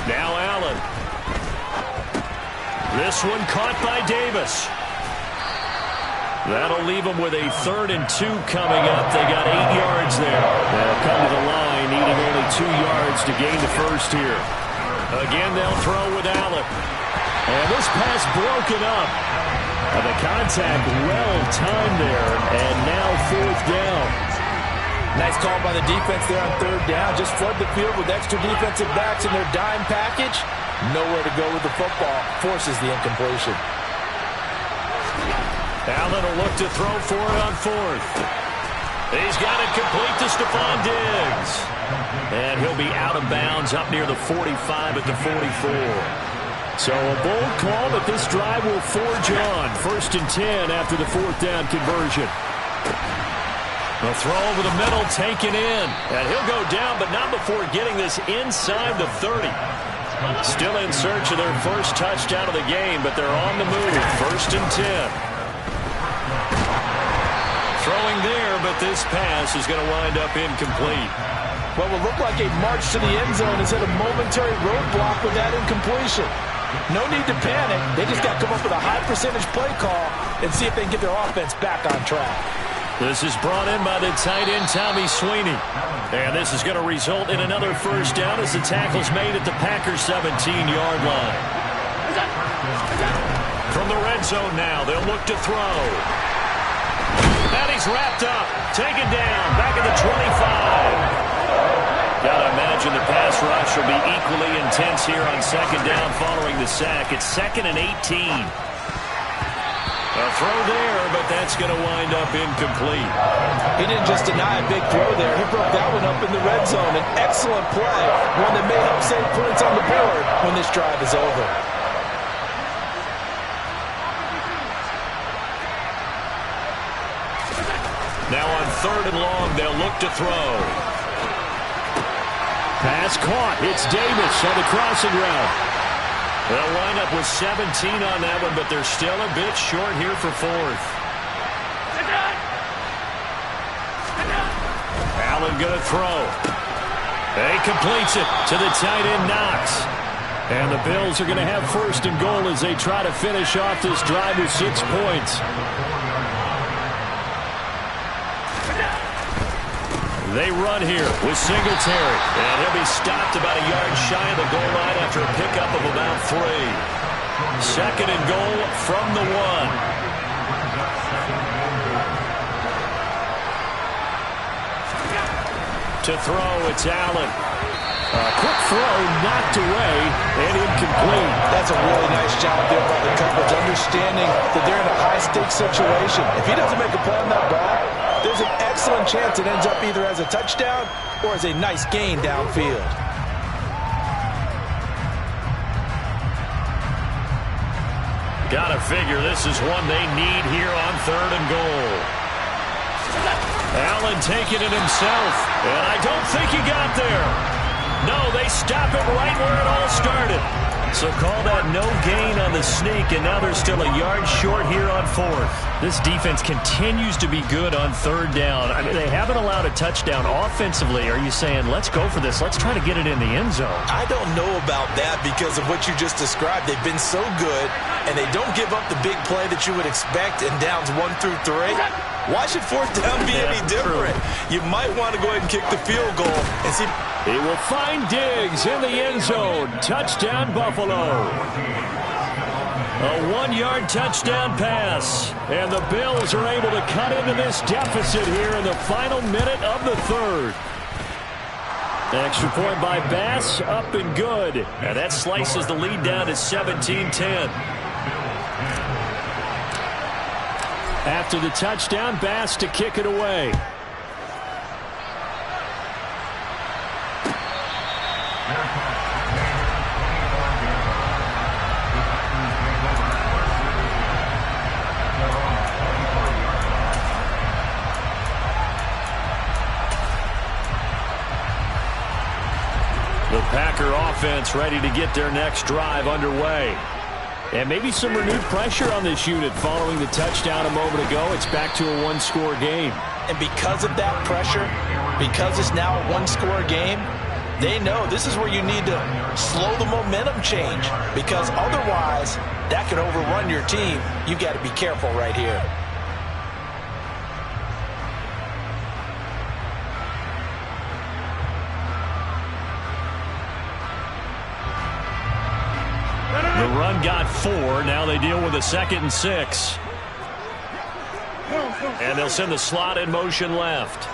Now Allen. This one caught by Davis. That'll leave them with a 3rd and 2 coming up. They got 8 yards there. They'll come to the line, needing only 2 yards to gain the first here. Again, they'll throw with Allen. And this pass broken up. The contact well timed there, and now 4th down. Nice call by the defense there on 3rd down. Just flood the field with extra defensive backs in their dime package. Nowhere to go with the football. Forces the incompletion. Allen will look to throw for it on 4th. He's got it complete to Stephon Diggs. And he'll be out of bounds up near the 45 at the 44. So a bold call, but this drive will forge on. 1st and 10 after the 4th down conversion. The throw over the middle taken in. And he'll go down, but not before getting this inside the 30. Still in search of their first touchdown of the game, but they're on the move. 1st and 10. Throwing there, but this pass is going to wind up incomplete. What will look like a march to the end zone is at a momentary roadblock with that incompletion. No need to panic. They just got to come up with a high percentage play call and see if they can get their offense back on track. This is brought in by the tight end, Tommy Sweeney. And this is going to result in another first down as the tackle's made at the Packers' 17-yard line. From the red zone now, they'll look to throw. And he's wrapped up, taken down, back at the 25. Gotta imagine the pass rush will be equally intense here on 2nd down following the sack. It's 2nd and 18. A throw there, but that's going to wind up incomplete. He didn't just deny a big throw there. He broke that one up in the red zone. An excellent play, one that may help save points on the board when this drive is over. Now on 3rd and long, they'll look to throw. Pass caught. It's Davis on the crossing route. They'll wind up with 17 on that one, but they're still a bit short here for 4th. Allen going to throw. He completes it to the tight end, Knox. And the Bills are going to have 1st and goal as they try to finish off this drive with 6 points. They run here with Singletary. And he'll be stopped about a yard shy of the goal line after a pickup of about 3. 2nd and goal from the 1. To throw, it's Allen. A quick throw knocked away and incomplete. That's a really nice job there by the coverage, understanding that they're in a high-stakes situation. If he doesn't make a play on that ball, there's an excellent chance it ends up either as a touchdown or as a nice gain downfield. Gotta figure this is one they need here on 3rd and goal. Allen taking it himself, and I don't think he got there. No, they stop it right where it all started. So call that no gain on the sneak, and now they're still a yard short here on 4th. This defense continues to be good on 3rd down. I mean, they haven't allowed a touchdown offensively. Are you saying, let's go for this, let's try to get it in the end zone? I don't know about that because of what you just described. They've been so good, and they don't give up the big play that you would expect in downs 1 through 3. Why should 4th down be any different? You might want to go ahead and kick the field goal and see. He will find Diggs in the end zone. Touchdown, Buffalo. A 1-yard touchdown pass. And the Bills are able to cut into this deficit here in the final minute of the 3rd. Extra point by Bass, up and good. And that slices the lead down to 17-10. After the touchdown, Bass to kick it away. The Packer offense ready to get their next drive underway. And maybe some renewed pressure on this unit following the touchdown a moment ago. It's back to a one-score game. And because of that pressure, because it's now a one-score game, they know this is where you need to slow the momentum change, because otherwise that could overrun your team. You've got to be careful right here. The run got 4. Now they deal with a 2nd and 6. And they'll send the slot in motion left.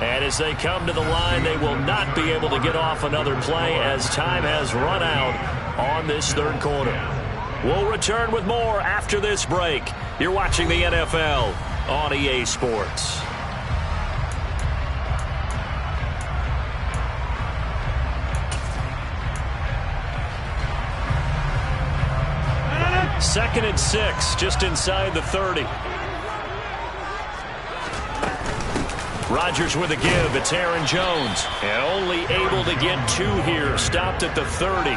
And as they come to the line, they will not be able to get off another play as time has run out on this 3rd quarter. We'll return with more after this break. You're watching the NFL on EA Sports. Second and 6, just inside the 30. Rodgers with a give. It's Aaron Jones. And only able to get 2 here. Stopped at the 30.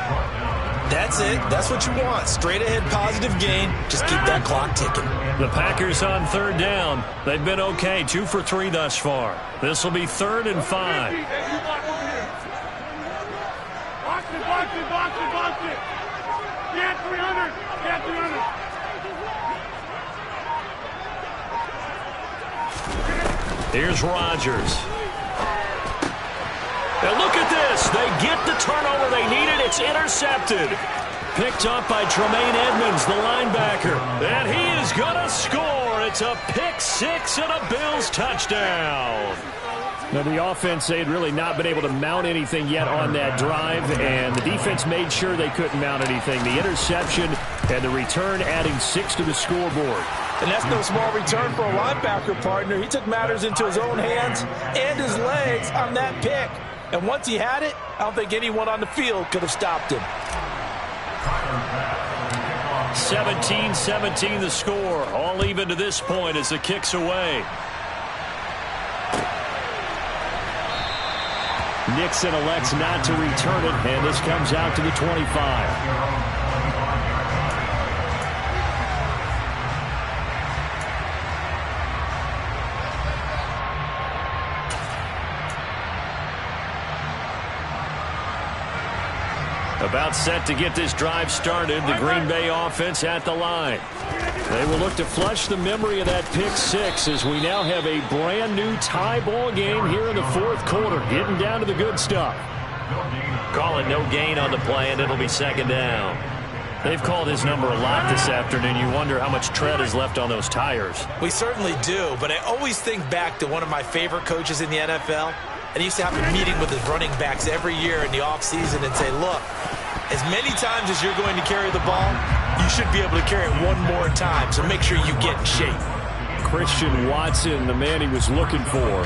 That's it. That's what you want. Straight ahead positive gain. Just keep that clock ticking. The Packers on 3rd down. They've been okay. 2 for 3 thus far. This will be 3rd and 5. Box it, box it, box it, box it. Get 300. Get 300. Here's Rodgers. And look at this. They get the turnover they needed. It's intercepted. Picked up by Tremaine Edmonds, the linebacker. And he is going to score. It's a pick 6 and a Bills touchdown. Now, the offense, they had really not been able to mount anything yet on that drive, and the defense made sure they couldn't mount anything. The interception and the return adding 6 to the scoreboard. And that's no small return for a linebacker partner. He took matters into his own hands and his legs on that pick. And once he had it, I don't think anyone on the field could have stopped him. 17-17 the score. All even to this point as the kick's away. Nixon elects not to return it, and this comes out to the 25. About set to get this drive started, the Green Bay offense at the line. They will look to flush the memory of that pick 6 as we now have a brand new tie ball game here in the 4th quarter, getting down to the good stuff. Call it no gain on the play, and it'll be 2nd down. They've called his number a lot this afternoon. You wonder how much tread is left on those tires. We certainly do, but I always think back to one of my favorite coaches in the NFL. And he used to have a meeting with his running backs every year in the offseason and say, look, as many times as you're going to carry the ball, you should be able to carry it one more time, so make sure you get in shape. Christian Watson, the man he was looking for.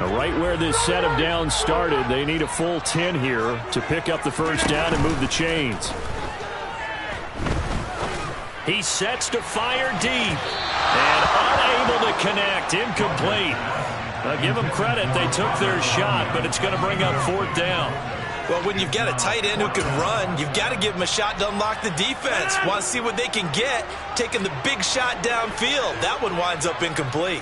Now, right where this set of downs started, they need a full 10 here to pick up the first down and move the chains. He sets to fire deep and unable to connect. Incomplete. Now, give them credit. They took their shot, but it's going to bring up fourth down. Well, when you've got a tight end who can run, you've got to give him a shot to unlock the defense. Want to see what they can get, taking the big shot downfield. That one winds up incomplete.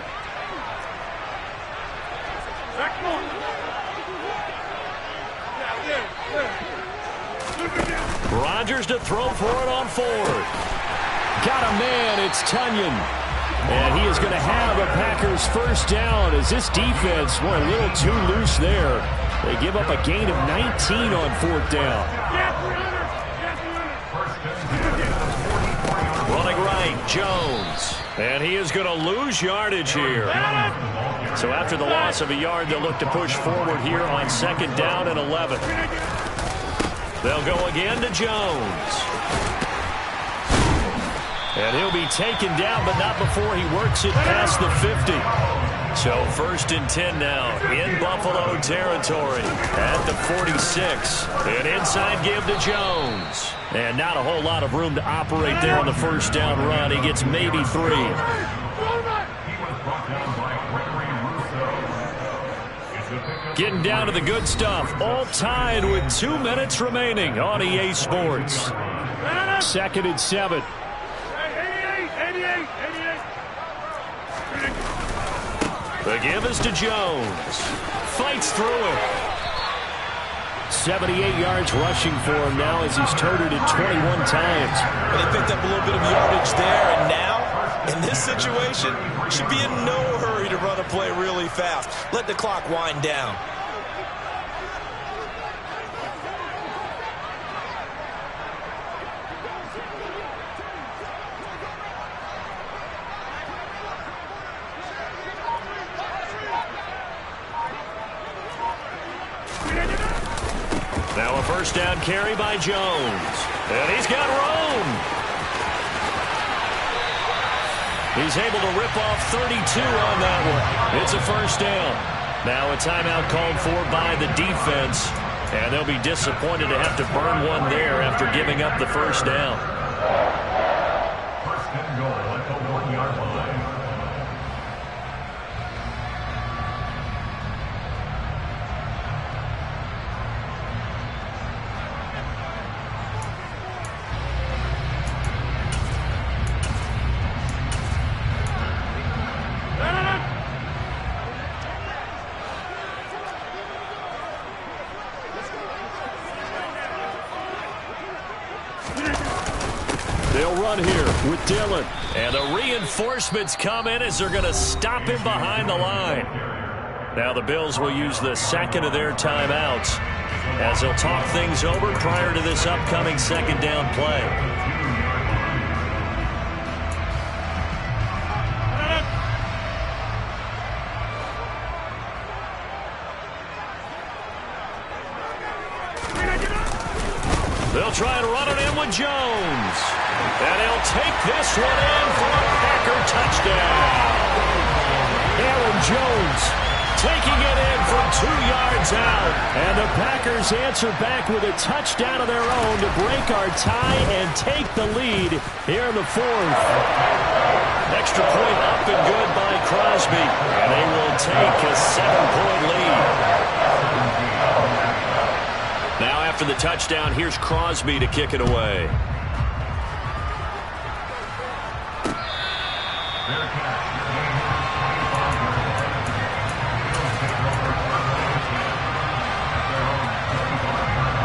Rodgers to throw for it on fourth. Got a man, it's Tunyon. And he is going to have a Packers first down as this defense were a little too loose there. They give up a gain of 19 on fourth down. Running right, Jones. And he is going to lose yardage here. So after the loss of a yard, they'll look to push forward here on second down and 11. They'll go again to Jones. And he'll be taken down, but not before he works it past the 50. So first and 10 now in Buffalo territory at the 46. An inside give to Jones. And not a whole lot of room to operate there on the first down run. He gets maybe 3. Getting down to the good stuff. All tied with 2 minutes remaining on EA Sports. Second and 7. The give is to Jones. Fights through it. 78 yards rushing for him now as he's toted it 21 times. Well, they picked up a little bit of yardage there, and now, in this situation, should be in no hurry to run a play really fast. Let the clock wind down. Now a first down carry by Jones. And he's got room. He's able to rip off 32 on that one. It's a first down. Now a timeout called for by the defense. And they'll be disappointed to have to burn one there after giving up the first down. First and goal at the 1-yard line. They'll run here with Dillon. And the reinforcements come in as they're going to stop him behind the line. Now the Bills will use the second of their timeouts as they'll talk things over prior to this upcoming second down play. They'll try and run it in with Jones. And he'll take this one in for a Packer touchdown. Aaron Jones Taking it in from 2 yards out. And the Packers answer back with a touchdown of their own to break our tie and take the lead here in the fourth. Extra point up and good by Crosby. And they will take a 7-point lead. Now after the touchdown, here's Crosby to kick it away.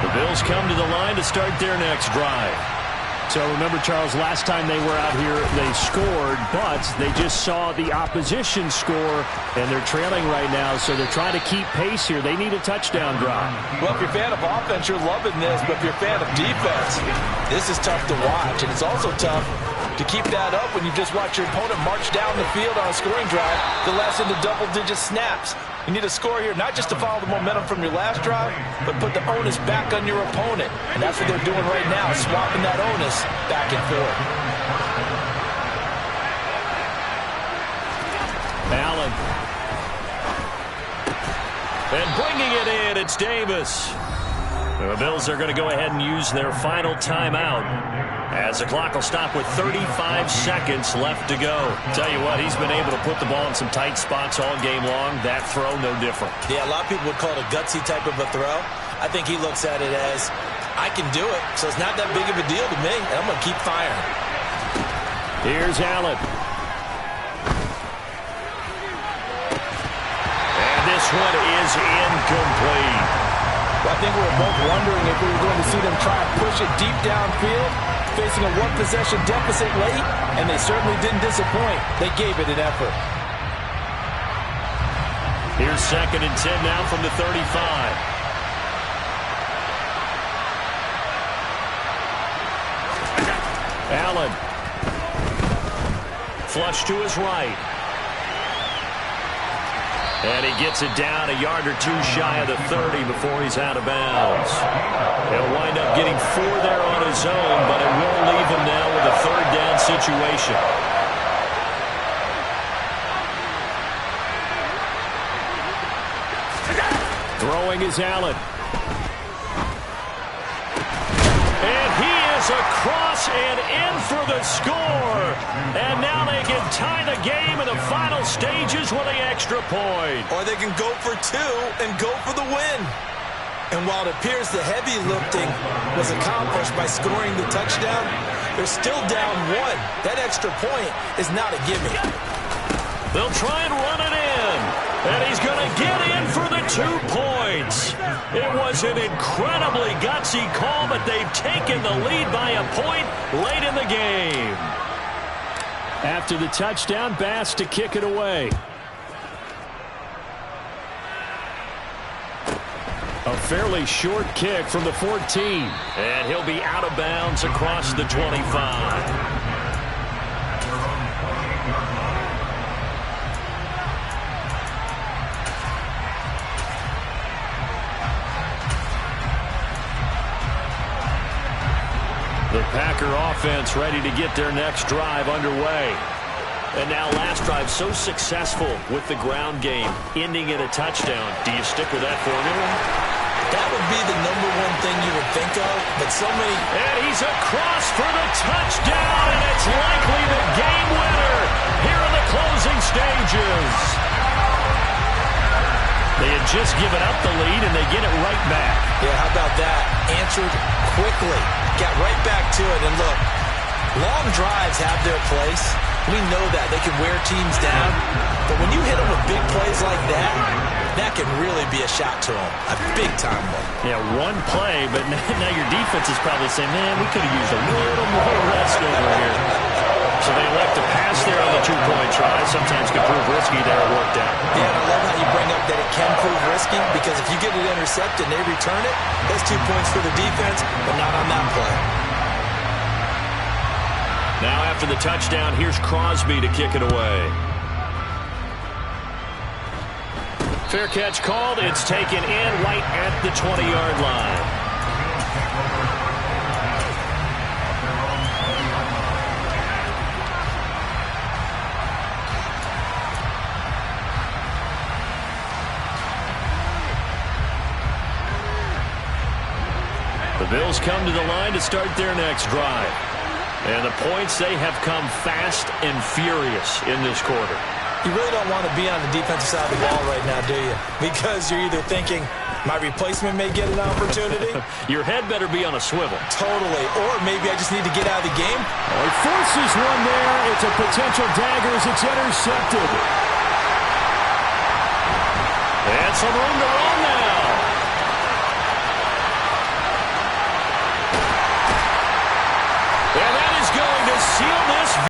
The Bills come to the line to start their next drive. So remember, Charles, last time they were out here, they scored, but they just saw the opposition score, and they're trailing right now, so they're trying to keep pace here. They need a touchdown drive. Well, if you're a fan of offense, you're loving this, but if you're a fan of defense, this is tough to watch, and it's also tough to keep that up when you just watch your opponent march down the field on a scoring drive that lasts into double-digit snaps. You need a score here, not just to follow the momentum from your last drive, but put the onus back on your opponent. And that's what they're doing right now, swapping that onus back and forth. Allen. And bringing it in, it's Davis. The Bills are going to go ahead and use their final timeout as the clock will stop with 35 seconds left to go. Tell you what, he's been able to put the ball in some tight spots all game long. That throw, no different. Yeah, a lot of people would call it a gutsy type of a throw. I think he looks at it as, I can do it, so it's not that big of a deal to me, and I'm going to keep firing. Here's Allen. And this one is incomplete. Well, I think we were both wondering if we were going to see them try and push it deep downfield, facing a one-possession deficit late, and they certainly didn't disappoint. They gave it an effort. Here's 2nd and 10 now from the 35. Allen. Flush to his right. And he gets it down a yard or two shy of the 30 before he's out of bounds. He'll wind up getting 4 there on his own, but it will leave him now with a 3rd down situation. Throwing is Allen. And he is across and in for the score. And now they can tie the game in the final stages with an extra point. Or they can go for 2 and go for the win. And while it appears the heavy lifting was accomplished by scoring the touchdown, they're still down 1. That extra point is not a gimme. They'll try and run it in. And he's going to get in for the 2 points. It was an incredibly gutsy call, but they've taken the lead by a point late in the game. After the touchdown, Bass to kick it away. A fairly short kick from the 14. And he'll be out of bounds across the 25. The Packer offense ready to get their next drive underway. And now last drive so successful with the ground game, ending in a touchdown. Do you stick with that formula? That would be the #1 thing you would think of, but so many... And he's across for the touchdown, and it's likely the game winner here in the closing stages. They had just given up the lead, and they get it right back. Yeah, how about that? Answered quickly. Got right back to it. And look, long drives have their place. We know that. They can wear teams down. But when you hit them with big plays like that, that can really be a shock to them. A big-time one. Yeah, one play, but now your defense is probably saying, man, we could have used a little more rest over here. So they elect to pass there on the 2-point try. Sometimes can prove risky there. It worked out. Yeah, and I love how you bring up that it can prove risky, because if you get it intercepted and they return it, that's 2 points for the defense, but not on that play. Now after the touchdown, here's Crosby to kick it away. Fair catch called. It's taken in right at the 20-yard line. The Bills come to the line to start their next drive. And the points, they have come fast and furious in this quarter. You really don't want to be on the defensive side of the ball right now, do you? Because you're either thinking, my replacement may get an opportunity. Your head better be on a swivel. Totally. Or maybe I just need to get out of the game. He forces one there. It's a potential dagger as it's intercepted. And some room to run there.